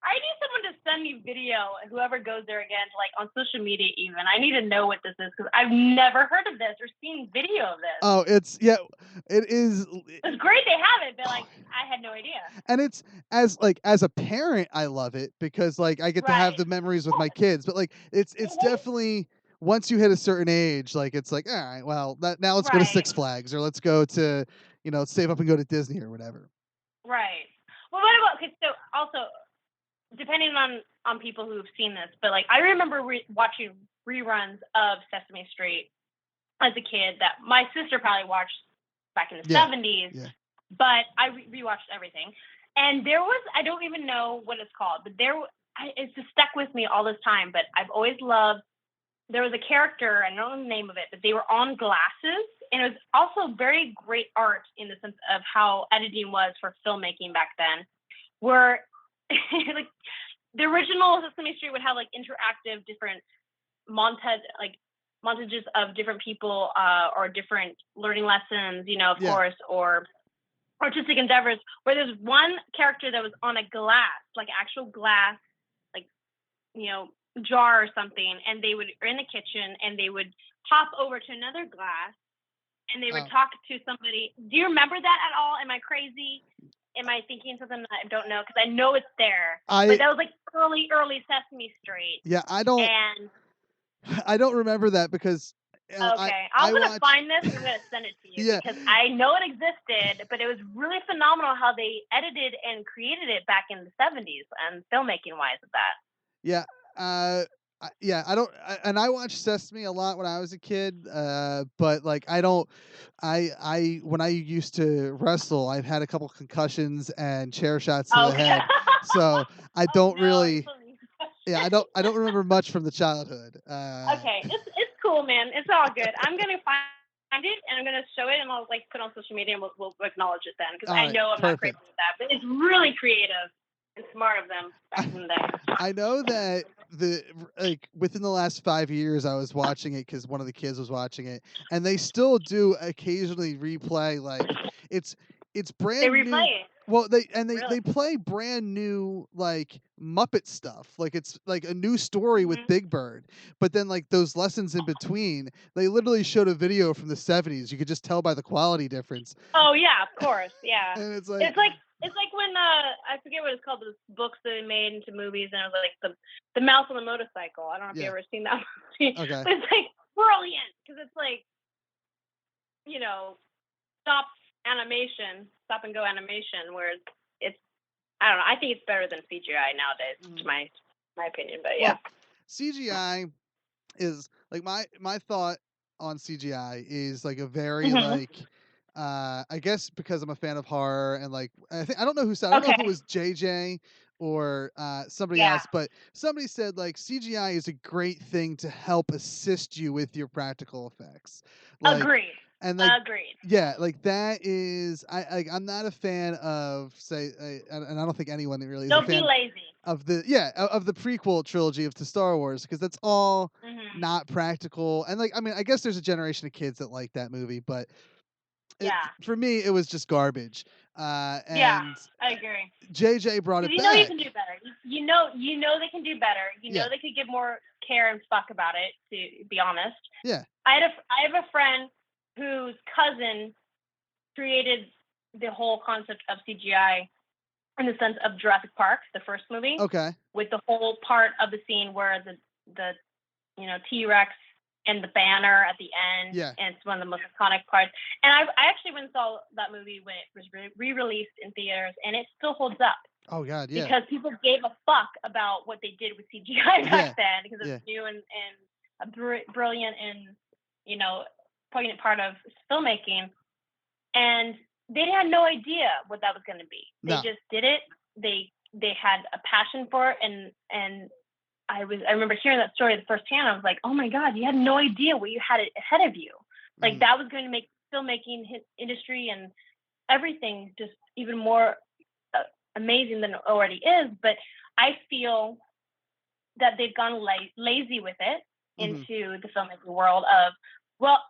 I need someone to send me video, whoever goes there again, to, like on social media even. I need to know what this is because I've never heard of this or seen video of this. Oh, it is. It's great they have it, but like I had no idea. And it's as a parent, I love it because like I get to have Right. the memories with my kids. But like it's definitely once you hit a certain age, like it's like all right, well now let's go to Right. Six Flags or let's go to save up and go to Disney or whatever. Right. Well, what about? Okay, so also depending on people who've seen this, but like I remember watching reruns of Sesame Street as a kid that my sister probably watched back in the 70s. Yeah. But I rewatched everything, and there was, I don't even know what it's called, but it's just stuck with me all this time. But I've always loved. There was a character, I don't know the name of it, but they were on glasses, and it was also very great art in the sense of how editing was for filmmaking back then. Where like the original Sesame Street would have like interactive different montages of different people or different learning lessons, of course, or artistic endeavors, where there's one character that was on a glass, like actual glass, like, jar or something, and they would in the kitchen and they would hop over to another glass and they would talk to somebody. Do you remember that at all? Am I crazy? Am I thinking something that I don't know? Because I know it's there. But that was like early Sesame Street. Yeah, I don't remember that because okay, I'm gonna find this and I'm gonna send it to you because I know it existed, but it was really phenomenal how they edited and created it back in the 70s and filmmaking wise of that. Yeah, I watched Sesame a lot when I was a kid, but like I when I used to wrestle, I've had a couple concussions and chair shots to the head, so I don't really. Yeah, I don't remember much from the childhood. Okay, it's cool, man. It's all good. I'm gonna find it and I'm gonna show it and I'll like put it on social media and we'll acknowledge it then because I know I'm not crazy with that, but it's really creative and smart of them back in the day. I know that within the last 5 years, I was watching it because one of the kids was watching it, and they still do occasionally replay like it's brand they new. replay it. Well, they play brand new like Muppet stuff. Like it's like a new story with Big Bird. But then like those lessons in between, they literally showed a video from the 70s. You could just tell by the quality difference. Oh yeah, of course, yeah. And it's like when I forget what it's called, those books that they made into movies, and it was like the mouse on the motorcycle. I don't know if you ever seen that movie. Okay. But it's like brilliant because it's like stop and go animation, where it's I don't know. I think it's better than CGI nowadays, to my opinion. But yeah, CGI is like my thought on CGI is like a very like I guess because I'm a fan of horror and like I don't know who said I don't know if it was JJ or somebody else, but somebody said like CGI is a great thing to help assist you with your practical effects. Like, agreed. And like, agreed. Yeah, like that is I'm not a fan of and I don't think anyone really is Don't a fan be lazy. of the prequel trilogy to Star Wars because that's all not practical. And like I mean I guess there's a generation of kids that like that movie, but for me it was just garbage. And I agree. JJ brought it back. You know you can do better. You know they can do better. You know they could give more care and fuck about it. To be honest. Yeah. I have a friend whose cousin created the whole concept of CGI in the sense of Jurassic Park, the first movie. Okay. With the whole part of the scene where the T-Rex and the banner at the end. Yeah. And it's one of the most iconic parts. And I actually went and saw that movie when it was re-released in theaters, and it still holds up. Oh God, yeah. Because people gave a fuck about what they did with CGI back then, because it's new and a brilliant and poignant part of filmmaking, and they had no idea what that was going to be. They just did it. They they had a passion for it, and I remember hearing that story the first hand. I was like, oh my God, you had no idea what you had ahead of you. Like that was going to make filmmaking industry and everything just even more amazing than it already is. But I feel that they've gone lazy with it into the filmmaking world of, well,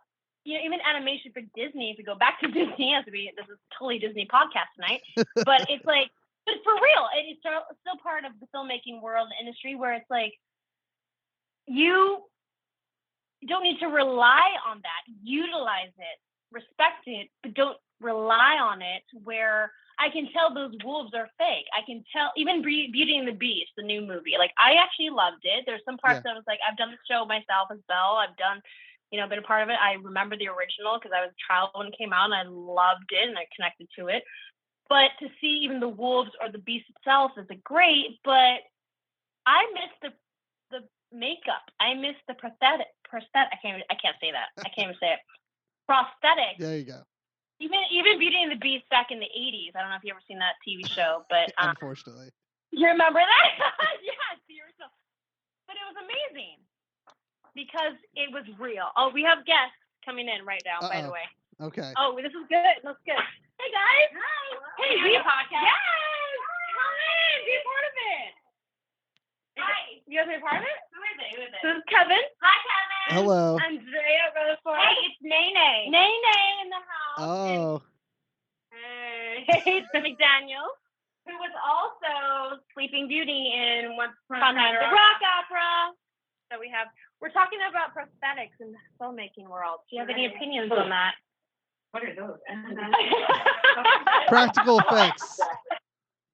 even animation for Disney, if we go back to Disney, this is totally Disney podcast tonight, but it's like, but for real, it's still part of the filmmaking world and industry where it's like, you don't need to rely on that. Utilize it, respect it, but don't rely on it where I can tell those wolves are fake. I can tell, even Beauty and the Beast, the new movie, like I actually loved it. There's some parts that I was like, I've done the show myself as Belle. I've done, been a part of it. I remember the original because I was a child when it came out and I loved it and I connected to it. But to see even the wolves or the beast itself is great, but I miss the makeup. I miss the prosthetic. I can't say that. I can't even say it. Prosthetic. There you go. Even Beauty and the Beast back in the 80s. I don't know if you ever seen that TV show, but unfortunately. You remember that? Yeah, seriously. But it was amazing because it was real. Oh, we have guests coming in right now, by the way. Okay. Oh, this is good. Looks good. Hey guys. Hi. Hey, be a podcast. Yes. Come in. Be a part of it. Hi. You guys be a part of it? Who is it? This is Kevin. Hi, Kevin. Hello. Andrea Rutherford. Hey, it's Nene. Nene in the house. Oh. Hey, it's McDaniel, who was also Sleeping Beauty in Once Upon a Time, the rock opera. So we're talking about prosthetics in the filmmaking world. Do you have any opinions on that? What are those? Practical effects.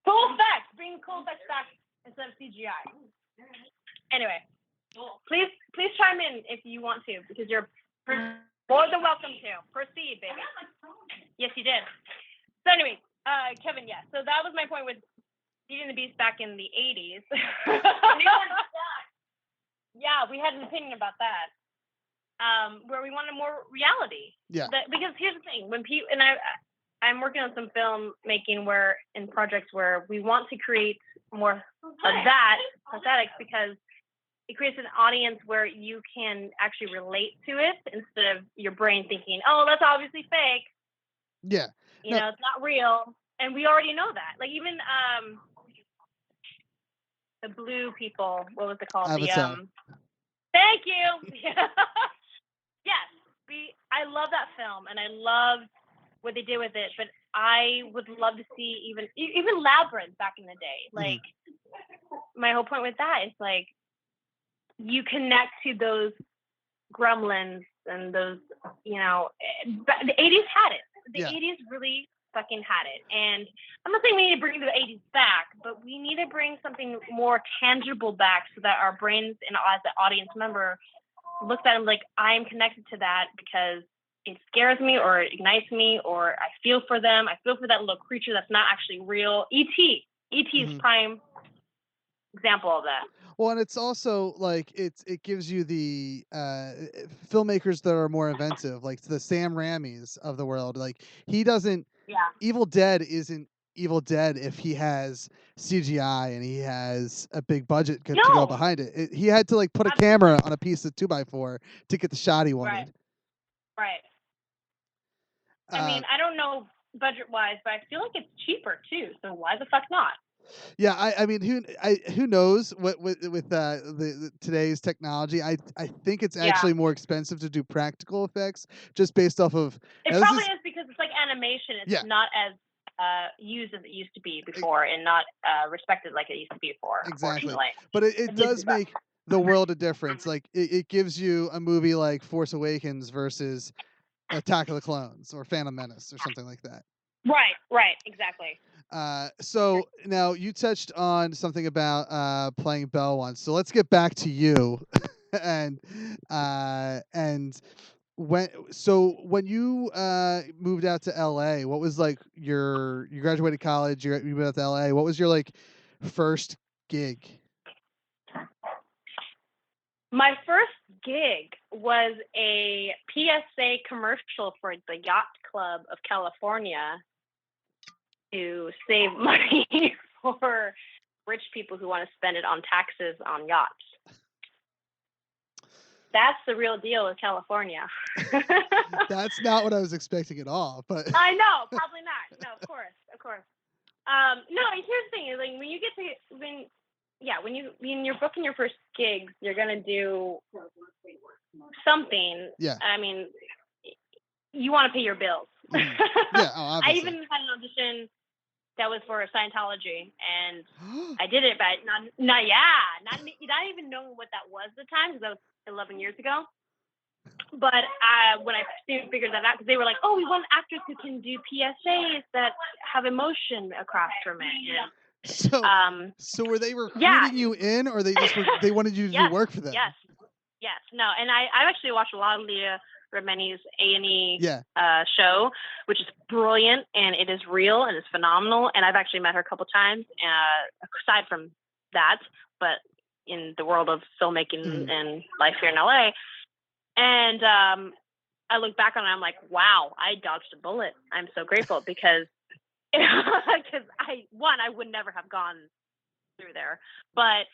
Cool effects. Bring cool effects back instead of CGI. Anyway, please chime in if you want to, because you're more than welcome to. Proceed, baby. Yes, you did. So anyway, Kevin, yeah. So that was my point with Beauty and the Beast back in the 80s. Yeah, we had an opinion about that. Where we wanted more reality. Yeah. Because here's the thing, when people I'm working on some film making in projects where we want to create more of that prosthetics because it creates an audience where you can actually relate to it instead of your brain thinking, oh, that's obviously fake. Yeah. It's not real. And we already know that. Like even the blue people, what was it called? Avatar. Thank you. Yes. I love that film and I loved what they did with it, but I would love to see even Labyrinth back in the day. Like my whole point with that is like you connect to those gremlins and those, the 80s had it. The 80s really fucking had it. And I'm not saying we need to bring the 80s back, but we need to bring something more tangible back so that our brains and as an audience member looks at them like I'm connected to that because it scares me or it ignites me or I feel for them. I feel for that little creature that's not actually real. E.T. E.T.'s prime example of that. Well, and it's also like it gives you the filmmakers that are more inventive, like the Sam Raimis of the world. Like he doesn't. Yeah. Evil Dead isn't Evil Dead if he has CGI and he has a big budget to go behind it. He had to like put a camera on a piece of 2x4 to get the shot he wanted. Right. I mean, I don't know budget-wise, but I feel like it's cheaper too. So why the fuck not? Yeah, I mean, who knows what with the today's technology? I think it's actually more expensive to do practical effects just based off of. It probably is because it's like animation. It's not as used as it used to be before, and not respected like it used to be before. Exactly, but it does make the world a difference. Like it gives you a movie like Force Awakens versus Attack of the Clones or Phantom Menace or something like that. Right, exactly. So now you touched on something about playing Belle once. So let's get back to you, and when you moved out to LA, what was like you graduated college, you moved out to LA. What was your like first gig? My first gig was a PSA commercial for the Yacht Club of California to save money for rich people who want to spend it on taxes on yachts. That's the real deal with California. That's not what I was expecting at all. But I know, probably not. No, of course. No, here's the thing: is like when you get to when you're booking your first gigs, you're gonna do something. Yeah. I mean, you want to pay your bills. Yeah. Oh, I obviously. even had an audition that was for Scientology, and I did it, but not even knowing what that was at the time, because that was 11 years ago. But when I figured that out, because they were like, "Oh, we want actors who can do PSAs that have emotion across from it." You know? So were they recruiting you in, or they wanted you to do work for them? Yes. No, and I've actually watched a lot of Leah Remini's A&E show, which is brilliant, and it is real, and it's phenomenal. And I've actually met her a couple times, aside from that, but in the world of filmmaking and life here in LA. And I look back on it, I'm like, wow, I dodged a bullet. I'm so grateful because I would never have gone through there. But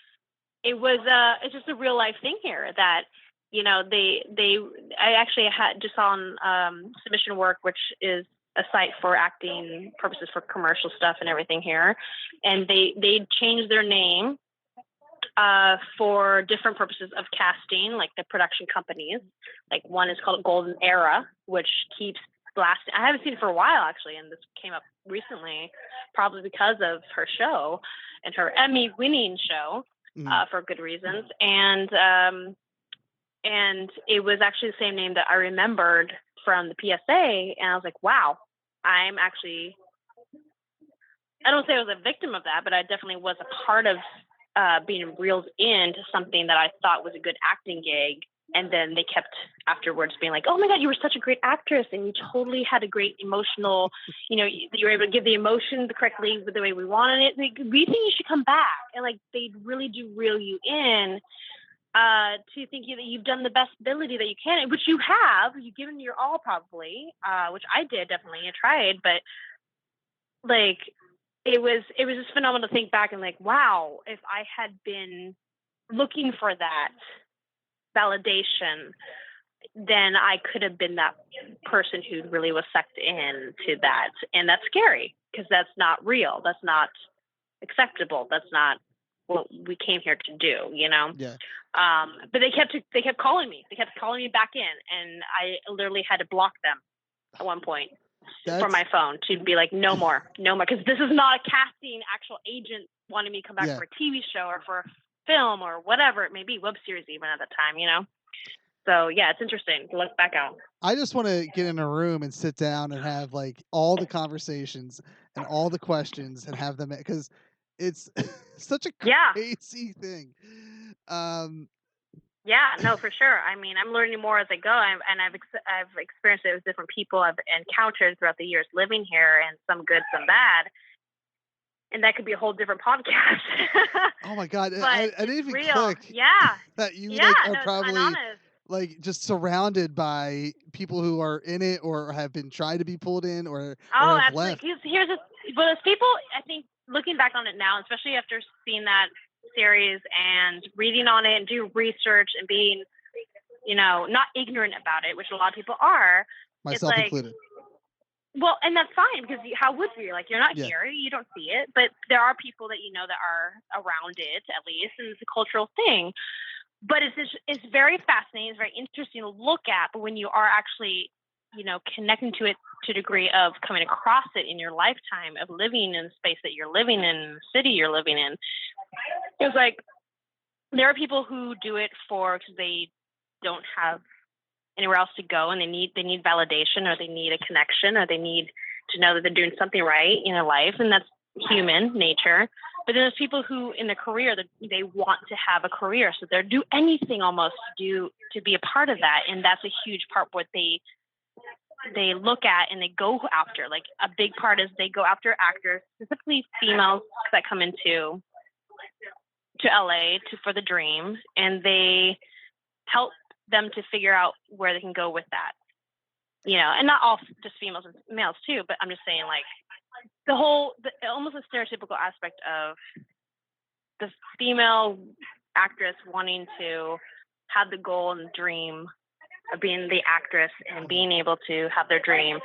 it's just a real life thing here that, you know, I actually had just on Submission Work, which is a site for acting purposes for commercial stuff and everything here. And they changed their name for different purposes of casting, like the production companies. Like one is called Golden Era, which keeps blasting. I haven't seen it for a while, actually, and this came up recently, probably because of her show and her Emmy-winning show, for good reasons. And it was actually the same name that I remembered from the PSA, and I was like, wow, I don't say I was a victim of that, but I definitely was a part of being reeled into something that I thought was a good acting gig. And then they kept afterwards being like, oh my God, you were such a great actress. And you totally had a great emotional, you were able to give the emotion correctly with the way we wanted it. Like, we think you should come back. And like, they really do reel you in to think that you've done the best ability that you can, which you have. You've given your all probably, which I did definitely. I tried, but like, it was just phenomenal to think back and like, wow, if I had been looking for that validation, then I could have been that person who really was sucked into that. And that's scary because that's not real. That's not acceptable. That's not what we came here to do, you know? Yeah. But they kept calling me. They kept calling me back in, and I literally had to block them at one point. For my phone to be like, no more, because this is not a casting actual agent wanting me to come back for a TV show or for a film or whatever it may be, web series even at the time, you know? So yeah, it's interesting to look back out. I just want to get in a room and sit down and have like all the conversations and all the questions and have them, because it's such a crazy thing. Yeah, no, for sure. I mean, I'm learning more as I go, and I've experienced it with different people I've encountered throughout the years living here, and some good, some bad. And that could be a whole different podcast. Oh my God, I didn't even click. Yeah, that you are probably like just surrounded by people who are in it or have been trying to be pulled in or have absolutely. left. Those people, I think, looking back on it now, especially after seeing that series and reading on it and doing research and being, not ignorant about it, which a lot of people are. Myself included. Well, and that's fine, because how would you? Like, you're not here, you don't see it, but there are people that that are around it, at least, and it's a cultural thing. But it's very fascinating, it's very interesting to look at, but when you are actually, connecting to it to a degree of coming across it in your lifetime of living in the space that you're living in, the city you're living in, it's like there are people who do it because they don't have anywhere else to go, and they need validation, or they need a connection, or they need to know that they're doing something right in their life, and that's human nature. But then there's people who in their career they want to have a career, so they'll do anything almost to be a part of that, and that's a huge part what they look at and they go after. Like, a big part is they go after actors, specifically females that come into LA for the dream, and they help them to figure out where they can go with that, and not all just females and males too, but I'm just saying, like, almost a stereotypical aspect of the female actress wanting to have the goal and dream of being the actress and being able to have their dream.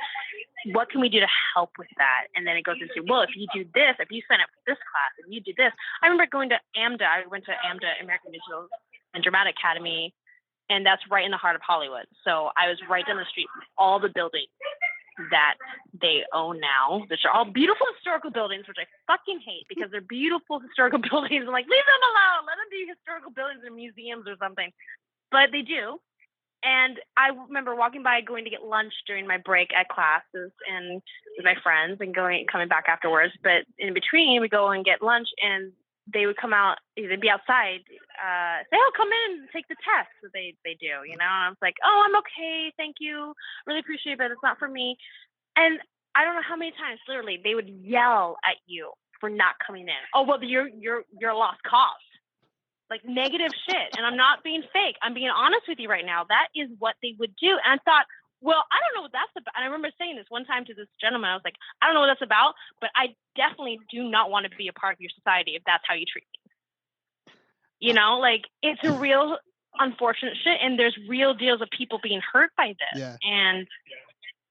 What can we do to help with that? And then it goes into, well, if you do this, if you sign up for this class, if you do this. I remember going to AMDA. I went to AMDA, American Musical and Dramatic Academy, and that's right in the heart of Hollywood. So I was right down the street from all the buildings that they own now, which are all beautiful historical buildings, which I fucking hate because they're beautiful historical buildings. I'm like, leave them alone. Let them be historical buildings and museums or something. But they do. And I remember walking by, going to get lunch during my break at classes and with my friends and coming back afterwards. But in between, we go and get lunch, and they would come out, they'd be outside, say, oh, come in and take the test. So they do, you know? And I was like, oh, I'm okay. Thank you. Really appreciate it, but it's not for me. And I don't know how many times, literally, they would yell at you for not coming in. Oh, well, you're a lost cause. Like negative shit. And I'm not being fake. I'm being honest with you right now. That is what they would do. And I thought, well, I don't know what that's about. And I remember saying this one time to this gentleman. I was like, I don't know what that's about, but I definitely do not want to be a part of your society if that's how you treat me. You know, like it's a real unfortunate shit. And there's real deals of people being hurt by this. Yeah. And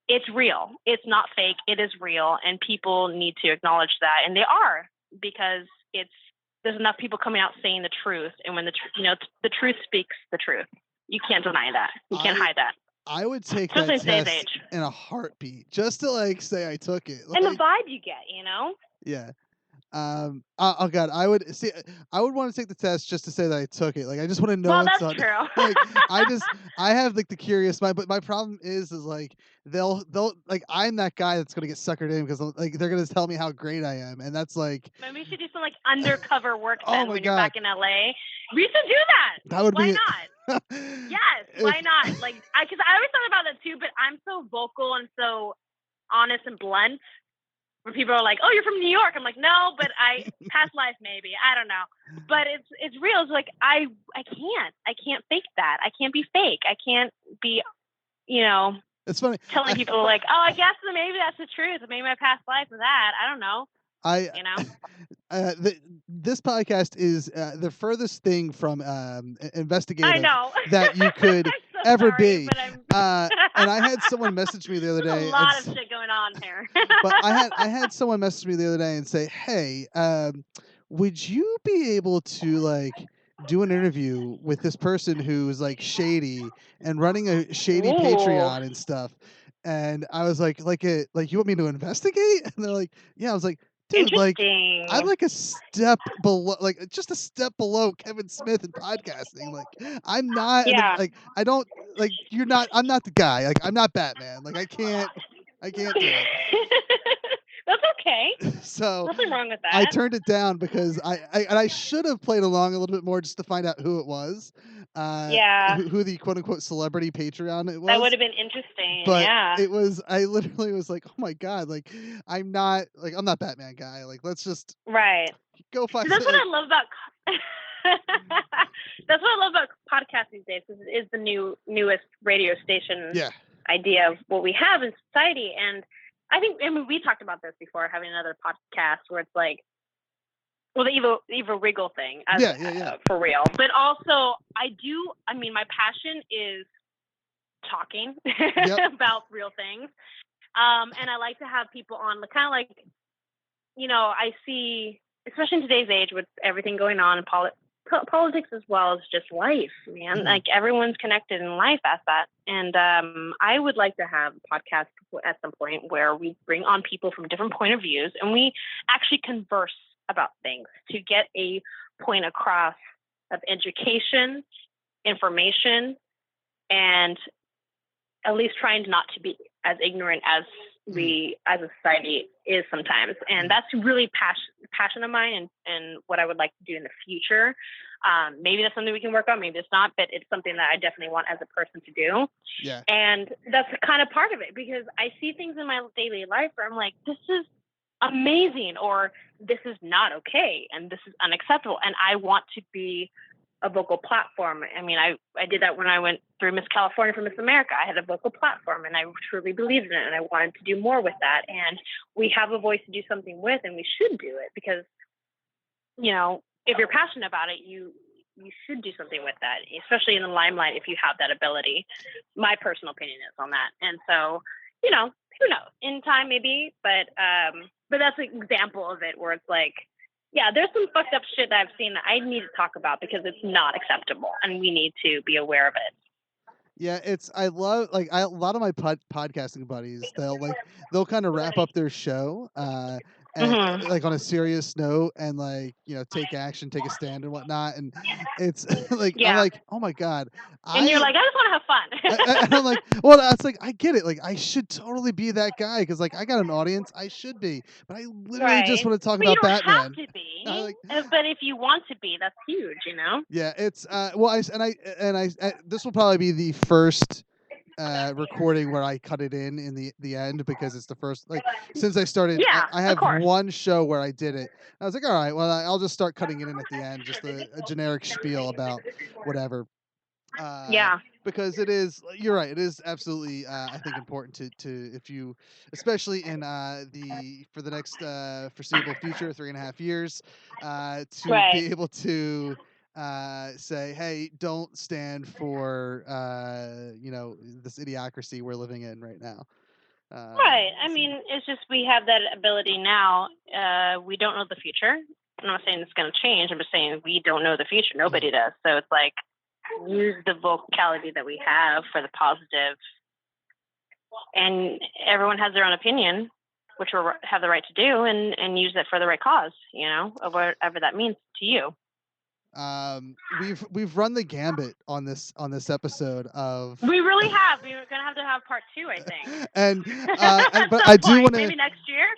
it's real. It's not fake. It is real. And people need to acknowledge that. And they are, because there's enough people coming out saying the truth. And when the truth speaks the truth, you can't deny that. You can't hide that. I would take Especially that in today's test age. in a heartbeat just to like say I took it. Like, And the vibe you get, you know? yeah. Oh God, I would want to take the test just to say that I took it. Like I just want to know Well, what's that's on. true. Like I have like the curious mind, but my problem is like they'll like I'm that guy that's gonna get suckered in because like they're gonna tell me how great I am, and that's like Maybe we should do some like undercover work Oh then my when God. you're back in LA. We should do that. that would Why be not? Yes, why not? Like, because I always thought about that too, but I'm so vocal and so honest and blunt. Where people are like, "Oh, you're from New York." I'm like, "No, but past life maybe. I don't know." But it's real. It's like I can't fake that. I can't be fake. I can't be, It's funny. telling people like, "Oh, I guess maybe that's the truth. Maybe my past life was that." I don't know. This podcast is the furthest thing from investigative I know that you could I'm so ever sorry, be. But And I had someone message me the other day. There's a lot of shit going on here. But I had someone message me the other day and say, "Hey, would you be able to like do an interview with this person who's like shady and running a shady Ooh. Patreon and stuff?" And I was like you want me to investigate? And they're like, "Yeah." I was like, dude, like Interesting. I'm like a step below, like just a step below Kevin Smith in podcasting. Like I'm not, Yeah. like I don't, like you're not. I'm not the guy. Like I'm not Batman. Like I can't do it. That's okay. So Nothing wrong with that. I turned it down because I should have played along a little bit more just to find out who it was. Yeah. Who the quote unquote celebrity Patreon it was. That would have been interesting. But yeah. it was, I literally was like, oh my God, like I'm not Batman guy. Like let's just Right. go find. That's what I love about. That's what I love about podcasts these days. Is the newest radio station idea of what we have in society, and I mean we talked about this before, having another podcast where it's like, well, the evil Wriggle thing, for real. But also, my passion is talking about real things, and I like to have people on, kind of like, I see, especially in today's age with everything going on in politics as well as just life, man. Mm-hmm. Like everyone's connected in life as that. And I would like to have a podcast at some point where we bring on people from different point of views and we actually converse about things to get a point across of education, information, and at least trying not to be as ignorant as we as a society is sometimes. And that's really passion of mine and what I would like to do in the future. Maybe that's something we can work on, maybe it's not, but it's something that I definitely want as a person to do. Yeah. And that's kind of part of it, because I see things in my daily life where I'm like, this is amazing, or this is not okay, and this is unacceptable. And I want to be a vocal platform. I mean, I did that when I went through Miss California for Miss America. I had a vocal platform and I truly believed in it, and I wanted to do more with that. And we have a voice to do something with, and we should do it, because, if you're passionate about it, you should do something with that, especially in the limelight if you have that ability. My personal opinion is on that. And so, who knows? In time, maybe, but that's an example of it where it's like, yeah, there's some fucked up shit that I've seen that I need to talk about because it's not acceptable, and we need to be aware of it. Yeah, I love a lot of my podcasting buddies. They'll kind of wrap up their show, and like on a serious note, and take action, take a stand, and whatnot. And it's I'm like, oh my god, and you're like, I just want to have fun. and I'm like, well, that's like, I get it. Like, I should totally be that guy because I got an audience. I should be, but I literally just want to talk about Batman. You don't have to be, but if you want to be, that's huge, Yeah, it's this will probably be the first recording where I cut it in the end because it's the first since I started. Yeah, I have one show where I did it. I was like, all right, well, I'll just start cutting it in at the end, just a generic spiel about whatever. Yeah, because it is. You're right. It is absolutely. I think important to if you, especially in for the next foreseeable future, 3.5 years, to be able to say, hey, don't stand for this idiocracy we're living in right now. Right. I mean, it's just we have that ability now. We don't know the future. I'm not saying it's going to change. I'm just saying we don't know the future. Nobody does. So it's like, use the vocality that we have for the positive. And everyone has their own opinion, which we have the right to do, and use it for the right cause, of whatever that means to you. We've run the gambit on this episode of. We really have. We're gonna have part 2, I think. And but I do want to. Maybe next year.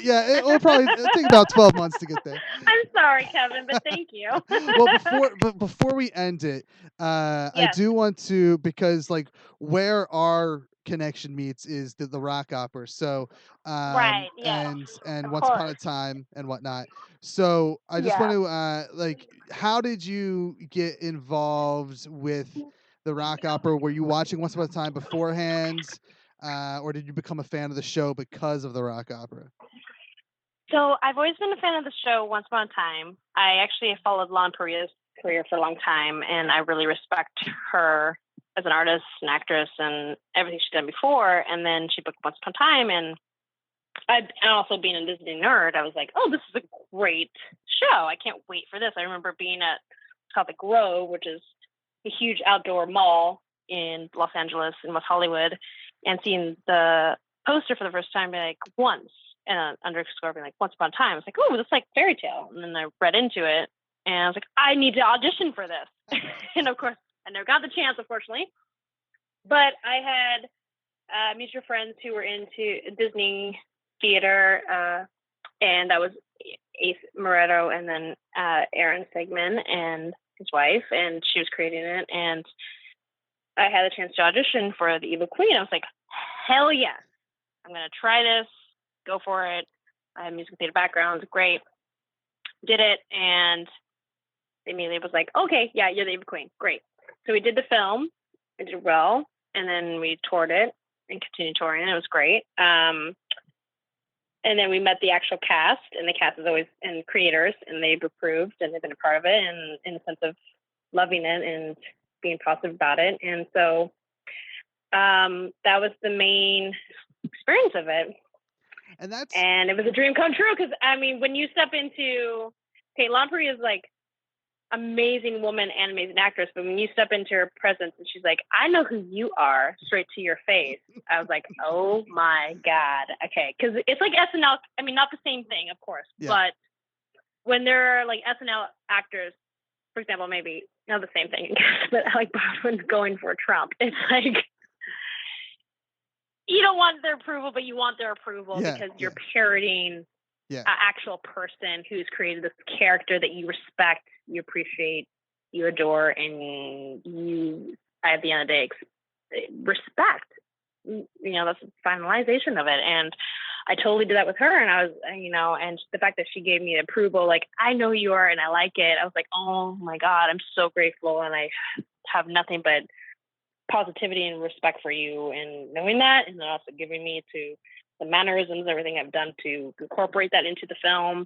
Yeah, it'll take about 12 months to get there. I'm sorry, Kevin, but thank you. Well, before we end it, yes. I do want to, because where our connection meets is the rock opera. So right, yeah. and Once Upon a Time and whatnot. So I just want to how did you get involved with the rock opera? Were you watching Once Upon a Time beforehand, or did you become a fan of the show because of the rock opera? So I've always been a fan of the show Once Upon a Time. I actually followed Lon Peria's career for a long time, and I really respect her as an artist and actress and everything she's done before. And then she booked Once Upon a Time, and also being a Disney nerd, I was like, oh, this is a great show. I can't wait for this. I remember being at, it's called the Grove, which is a huge outdoor mall in Los Angeles in West Hollywood, and seeing the poster for the first time, once, and underscore being Once Upon a Time. I was like, oh, this is like fairy tale. And then I read into it, and I was like, I need to audition for this. And of course, I never got the chance, unfortunately. But I had mutual friends who were into Disney theater, and that was Ace Moretto and then Aaron Segman and his wife, and she was creating it. And I had a chance to audition for the Evil Queen. I was like, hell yes, I'm going to try this, go for it. I have musical theater background, great. Did it, and immediately was like, okay, yeah, you're the Evil Queen, great. So we did the film, we did well, and then we toured it and continued touring, and it was great. And then we met the actual cast, and the cast is always, and creators, and they've approved, and they've been a part of it, and in the sense of loving it and being positive about it. And so that was the main experience of it. And it was a dream come true, because, I mean, when you step into, Lon Peria is amazing woman and amazing actress, but when you step into her presence and she's like, I know who you are, straight to your face, I was like, oh my God. Okay. Because it's like SNL. I mean, not the same thing, of course, but when there are SNL actors, for example, maybe not the same thing, but Baldwin's going for Trump, it's you don't want their approval, but you want their approval because you're parroting an actual person who's created this character that you respect, you appreciate, you adore, and you, at the end of the day, respect. That's the finalization of it. And I totally did that with her. And I was, and the fact that she gave me approval, I know who you are and I like it. I was like, oh my God, I'm so grateful. And I have nothing but positivity and respect for you, and knowing that, and then also giving me to the mannerisms, everything I've done to incorporate that into the film.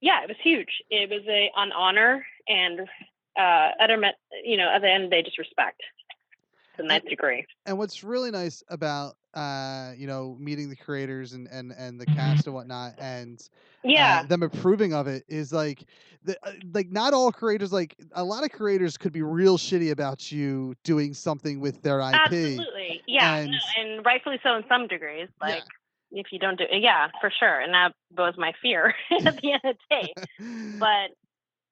Yeah, it was huge. It was an honor and at the end of the day, just respect to the ninth degree. And what's really nice about meeting the creators and the cast and whatnot, and Yeah, them approving of it is like not all creators, like a lot of creators could be real shitty about you doing something with their IP. absolutely. Yeah, And and rightfully so in some degrees. yeah. Like if you don't do it, yeah, for sure. And that was my fear at the end of the day. But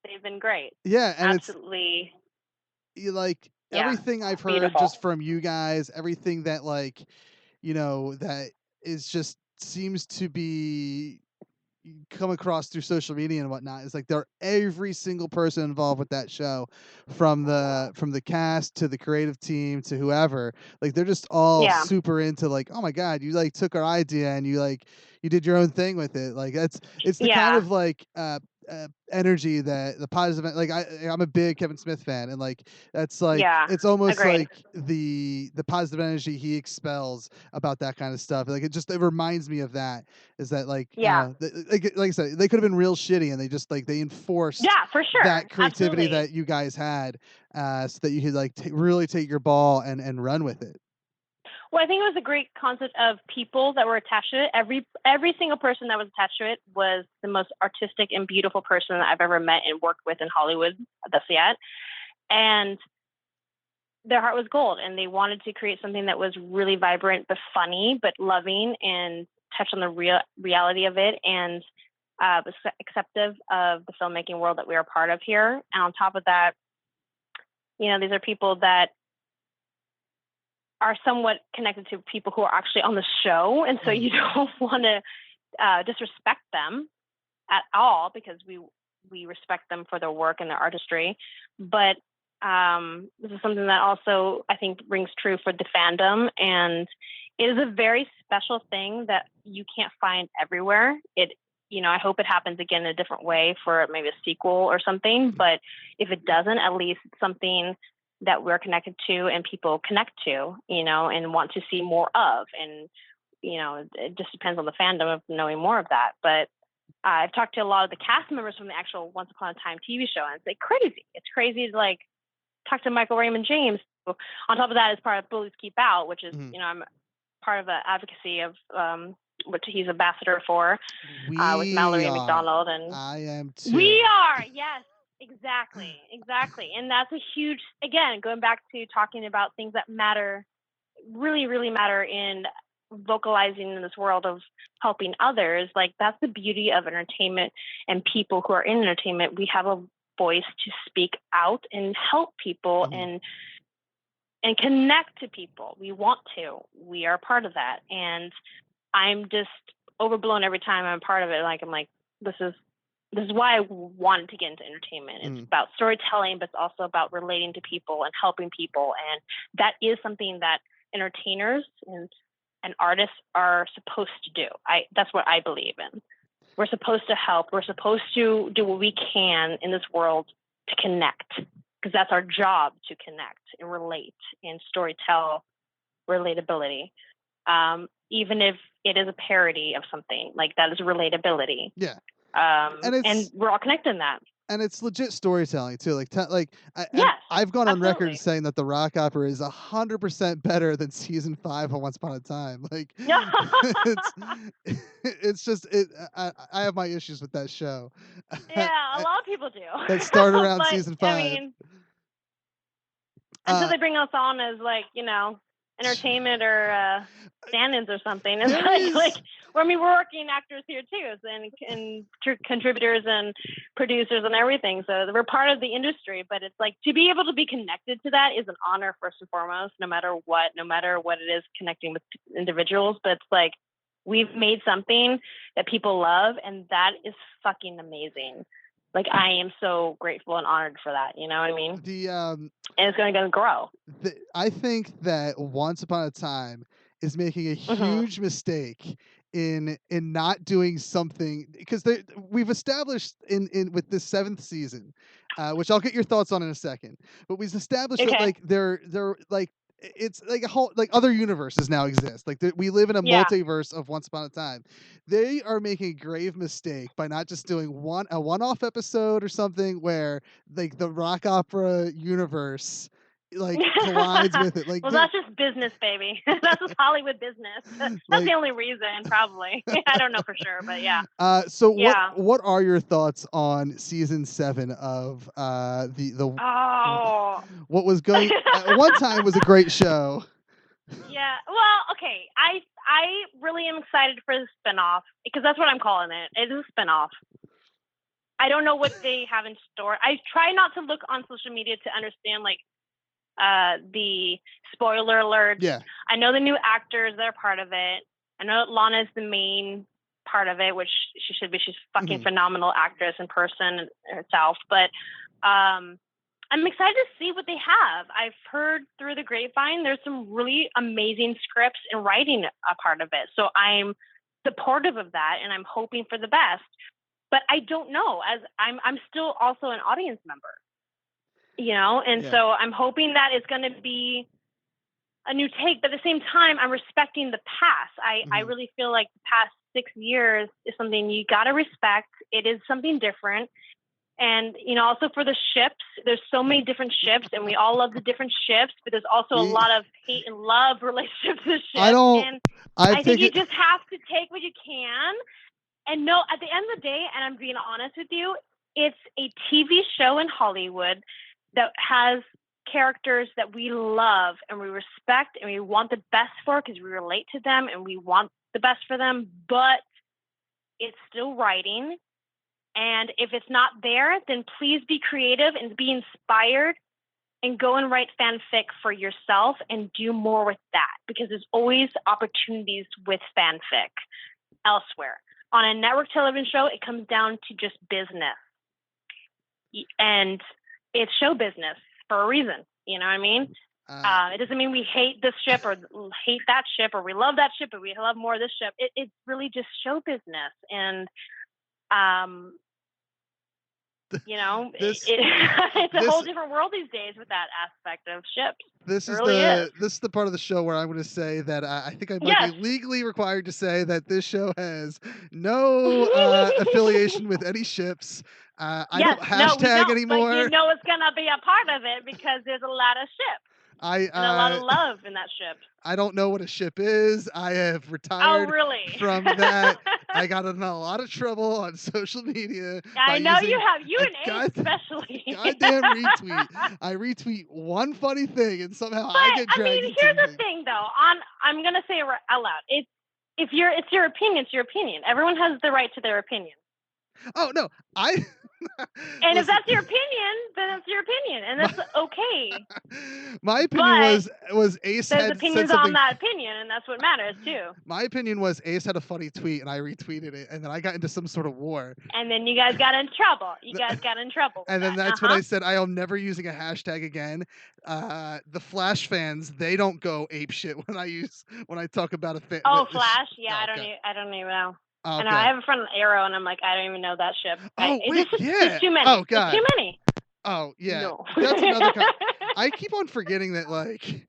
they've been great. Yeah, and Absolutely. like Yeah, everything I've heard beautiful. just from you guys, everything that that is just seems to be come across through social media and whatnot is like they're every single person involved with that show, from the cast to the creative team to whoever, like they're just all Yeah, super into like, oh my god, you like took our idea and you did your own thing with it. Like it's the kind yeah, of like energy that the positive, like I'm a big Kevin Smith fan, and like that's like yeah. it's almost Agreed. like the positive energy he expels about that kind of stuff. Like it reminds me of that, is that like Yeah, like I said, they could have been real shitty, and they just like they enforced yeah, for sure. that creativity Absolutely. that you guys had, so that you could like really take your ball and run with it. Well, I think it was a great concept of people that were attached to it. Every single person that was attached to it was the most artistic and beautiful person that I've ever met and worked with in Hollywood, that's yet. And their heart was gold, and they wanted to create something that was really vibrant but funny but loving and touch on the reality of it, and was acceptive of the filmmaking world that we are part of here. And on top of that, these are people that are somewhat connected to people who are actually on the show, and so you don't want to disrespect them at all, because we respect them for their work and their artistry. But this is something that also I think rings true for the fandom, and it is a very special thing that you can't find everywhere. I hope it happens again in a different way for maybe a sequel or something, but if it doesn't, at least it's something that we're connected to and people connect to, and want to see more of. And, it just depends on the fandom of knowing more of that. But I've talked to a lot of the cast members from the actual Once Upon a Time TV show, and it's like crazy. It's crazy to like talk to Michael Raymond James. So on top of that, as part of Bullies Keep Out, which is, I'm part of the advocacy of which he's ambassador for with Mallory McDonald. And I am too. We are, yes. Exactly. And that's a huge, again, going back to talking about things that matter, really, really matter in vocalizing in this world of helping others. Like, that's the beauty of entertainment and people who are in entertainment. We have a voice to speak out and help people and connect to people. We want to. We are part of that. And I'm just overblown every time I'm part of it. Like, I'm like, this is why I wanted to get into entertainment. It's about storytelling, but it's also about relating to people and helping people. And that is something that entertainers and artists are supposed to do. That's what I believe in. We're supposed to help. We're supposed to do what we can in this world to connect, because that's our job, to connect and relate and storytell relatability. Even if it is a parody of something, like that is relatability. Yeah. And we're all connected in that. And it's legit storytelling too. Yes, I've gone on absolutely. record saying that the rock opera is 100% better than season 5 of Once Upon a Time. Like, it's just I have my issues with that show. Yeah, a lot of people do. That start around But, season 5. I mean, until they bring us on as entertainment or stand-ins or something. It's we're working actors here too, and contributors and producers and everything. So we're part of the industry, but it's like, to be able to be connected to that is an honor first and foremost, no matter what it is, connecting with individuals. But it's like, we've made something that people love, and that is fucking amazing. Like, I am so grateful and honored for that. You know what I mean? And it's going to grow. I think that Once Upon a Time is making a huge mistake in not doing something, because we've established in with this 7th season, which I'll get your thoughts on in a second. But we've established that like they're like it's like a whole like other universes now exist. Like we live in a Yeah. multiverse of Once Upon a Time. They are making a grave mistake by not just doing a one-off episode or something where like the rock opera universe like collides with it. Like Well, that's just business, baby. That's just Hollywood business. That's like the only reason, probably. I don't know for sure, but yeah. so Yeah. what are your thoughts on season 7 of the Oh. what was going at one time was a great show? Yeah. Well, okay. I really am excited for the spinoff because that's what I'm calling it. It is a spinoff. I don't know what they have in store. I try not to look on social media to understand like the spoiler alerts. Yeah. I know the new actors that are part of it. I know Lana is the main part of it, which she should be. She's a fucking phenomenal actress in person herself. But I'm excited to see what they have. I've heard through the grapevine there's some really amazing scripts and writing a part of it. So I'm supportive of that and I'm hoping for the best. But I don't know, as I'm still also an audience member. You know, and so I'm hoping that it's going to be a new take, but at the same time, I'm respecting the past. I really feel like the past 6 years is something you got to respect. It is something different. And, you know, also for the ships, there's so many different ships and we all love the different ships, but there's also a lot of hate and love relationships with ships. I think you just have to take what you can. And no, at the end of the day, and I'm being honest with you, it's a TV show in Hollywood that has characters that we love and we respect and we want the best for because we relate to them and we want the best for them, but it's still writing. And if it's not there, then please be creative and be inspired and go and write fanfic for yourself and do more with that because there's always opportunities with fanfic elsewhere. On a network television show, it comes down to just business. And it's show business for a reason. You know what I mean? It doesn't mean we hate this ship or hate that ship or we love that ship but we love more of this ship. It's really just show business. And, you know, it's a whole different world these days with that aspect of ships. This is the part of the show where I'm going to say that I think I might be legally required to say that this show has no affiliation with any ships. I don't hashtag anymore. But you know it's going to be a part of it because there's a lot of ships. And a lot of love in that ship. I don't know what a ship is. I have retired from that. I got in a lot of trouble on social media. I know you have. You and Ace especially. Goddamn retweet. I retweet one funny thing and somehow I get dragged. I mean, here's the thing though. I'm gonna say it out loud. It's your opinion. It's your opinion. Everyone has the right to their opinion. Oh no, and if that's your opinion, then it's your opinion, and that's okay. My opinion was Ace there's had opinions said something... on that opinion, and that's what matters too. My opinion was Ace had a funny tweet, and I retweeted it, and then I got into some sort of war. And then you guys got in trouble. And then that's when I said I am never using a hashtag again. The Flash fans, they don't go ape shit when I talk about a thing. Oh, Flash? Yeah, I don't even know. Okay. And I have a friend Arrow, and I'm like, I don't even know that ship. It's too many. Oh god, it's too many. Oh yeah, no. That's another. I keep on forgetting that, like,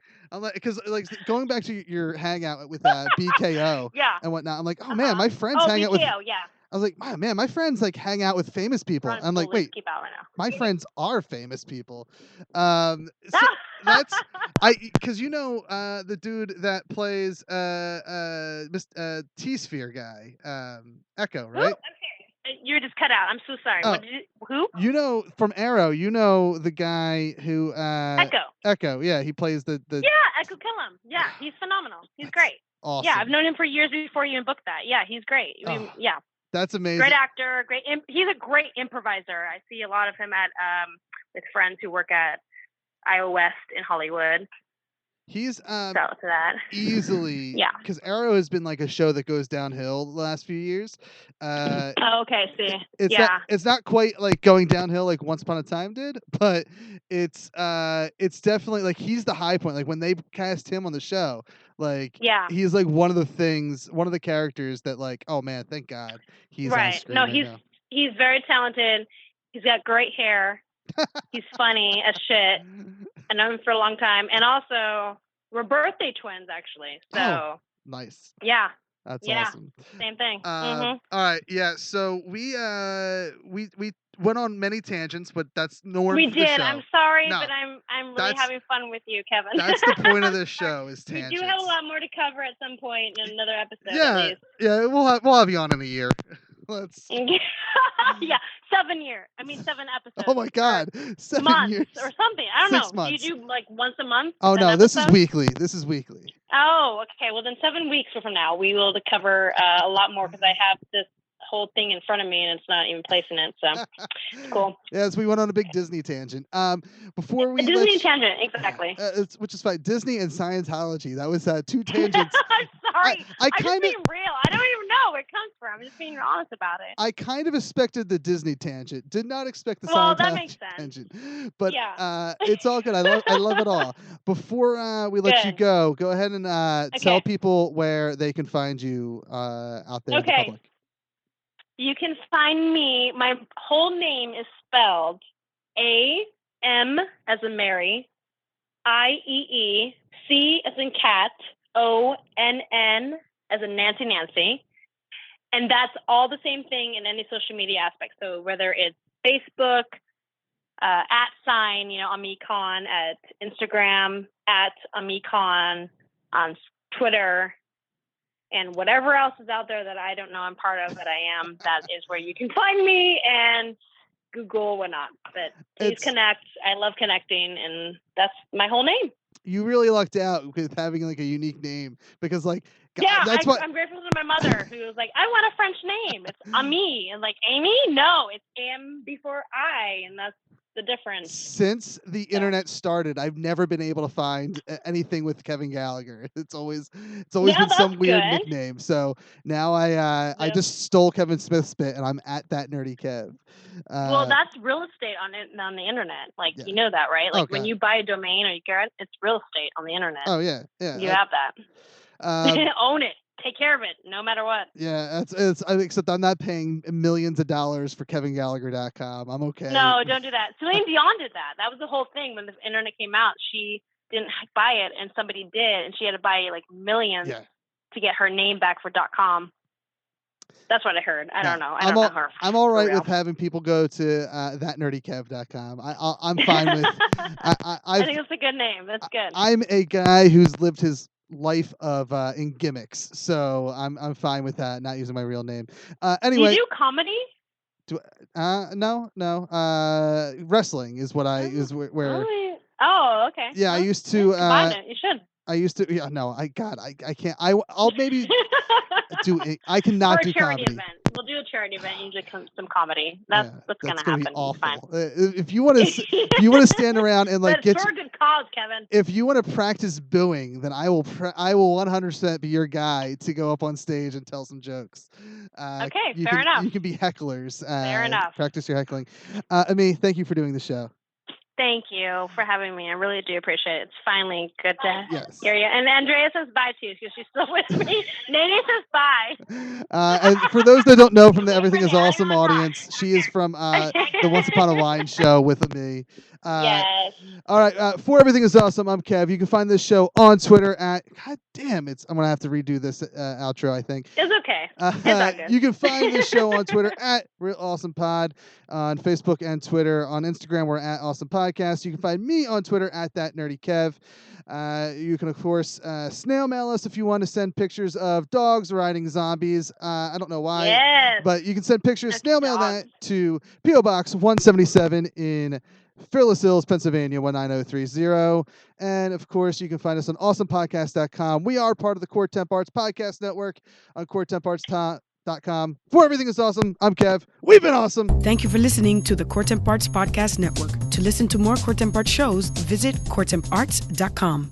because like going back to your hangout with BKO and whatnot. I'm like, oh man, my friends hang out with. Yeah. I was like, man, my friends like hang out with famous people. I'm like, wait, Keep Out right now. My friends are famous people. So that's because you know the dude that plays T-Sphere guy, Echo, right? You're just cut out. I'm so sorry. Oh. Who? You know from Arrow. You know the guy who Echo. Yeah, he plays the. Yeah, Echo Killam. Yeah, he's phenomenal. He's great. Awesome. Yeah, I've known him for years before you even booked that. Yeah, he's great. Yeah. That's amazing. Great actor. He's a great improviser. I see a lot of him at with friends who work at Iowa West in Hollywood. He's shout out to that. Easily, because Arrow has been like a show that goes downhill the last few years. Okay, see, it's not quite like going downhill like Once Upon a Time did, but it's definitely like he's the high point. Like when they cast him on the show, like he's like one of the characters that like, oh man, thank God he's on screen. No, he's very talented. He's got great hair. He's funny as shit. I know him for a long time, and also We're birthday twins, actually. So nice. yeah. That's Yeah. awesome. Same thing. All right, yeah. So we went on many tangents, but that's normal. We for the did. show. I'm sorry, No, but I'm really that's- having fun with you, Kevin. That's the point of this show is We tangents. do have a lot more to cover at some point in another episode. Yeah, At least. yeah. We'll have you on in a year. Let's. Yeah, 7 years. I mean, 7 episodes. Oh my God, 7 months years or something. I don't 6 know. months. Do you do like once a month? Oh an no, this is episode? weekly. This is weekly. Oh, okay. Well, then 7 weeks from now, we will cover a lot more because I have this whole thing in front of me and it's not even placing it. So it's cool. Yes, we went on a big Disney tangent. Before we Disney tangent, exactly. which is fine. Disney and Scientology. That was 2 tangents. I'm sorry. I'm I'm just being real. I don't even know where it comes from. I'm just being honest about it. I kind of expected the Disney tangent. Did not expect the Well, that Scientology makes sense. tangent. But Yeah. it's all good. I love it all. Before we let you go ahead and tell people where they can find you out there in the public. You can find me. My whole name is spelled A-M as in Mary, I-E-E, C as in cat, O-N-N as in Nancy. And that's all the same thing in any social media aspect. So whether it's Facebook, @Amiee Conn at Instagram, @Amiee Conn on Twitter, and whatever else is out there that I don't know I'm part of, that I am, that is where you can find me, and Google, whatnot. But please connect. I love connecting, and that's my whole name. You really lucked out with having like a unique name because like I'm grateful to my mother who was like, I want a French name. It's Amiee. And like, Amy? No, it's M before I, and that's the difference. Since the internet started, I've never been able to find anything with Kevin Gallagher. It's always been some weird nickname. So now I just stole Kevin Smith's bit and I'm at that nerdy Kev. Well, that's real estate on the internet. Like you know that, right? Like when you buy a domain or you get it, it's real estate on the internet. Oh yeah. You have that. Own it. Take care of it, no matter what. Yeah, except I'm not paying millions of dollars for KevinGallagher.com. I'm okay. No, don't do that. Celine Dion did that. That was the whole thing when the internet came out. She didn't buy it, and somebody did, and she had to buy like millions to get her name back for .com. That's what I heard. I don't know. I don't know her. I'm all right with having people go to thatnerdykev.com. I'm fine with. I think it's a good name. That's good. I'm a guy who's lived his life of in gimmicks, so I'm fine with that, not using my real name. Anyway, you do comedy? No. Wrestling is what I is where. Oh, okay. Yeah, well, I used to. You should. I used to. Yeah, no. I can't. I'll maybe do. I cannot do comedy. Event. We'll do a charity event. You do some comedy. That's gonna happen. Be awful. Fine. If you want to, stand around and like get for a good cause, Kevin. If you want to practice booing, then I will 100% be your guy to go up on stage and tell some jokes. Okay, fair enough. You can be hecklers. Fair enough. Practice your heckling. Amiee, thank you for doing the show. Thank you for having me. I really do appreciate it. It's finally good to hear you. And Andrea says bye too, because she's still with me. Nene says bye. And for those that don't know from the Everything is Awesome audience, she is from the Once Upon a Wine show with Amiee. Yes. All right. For Everything is Awesome, I'm Kev. You can find this show on Twitter at. God damn, I'm gonna have to redo this outro. I think it's okay. It's all good. You can find this show on Twitter at Real Awesome Pod, on Facebook and Twitter. On Instagram, we're at Awesome Podcast. You can find me on Twitter at That Nerdy Kev. You can, of course, snail mail us if you want to send pictures of dogs riding zombies. I don't know why, but you can send pictures. Snail mail that to P.O. Box 177 in Fairless Hills, Pennsylvania, 19030. And, of course, you can find us on awesomepodcast.com. We are part of the Core Temp Arts Podcast Network on coretemparts.com. For Everything is Awesome, I'm Kev. We've been awesome. Thank you for listening to the Core Temp Arts Podcast Network. To listen to more Core Temp Arts shows, visit coretemparts.com.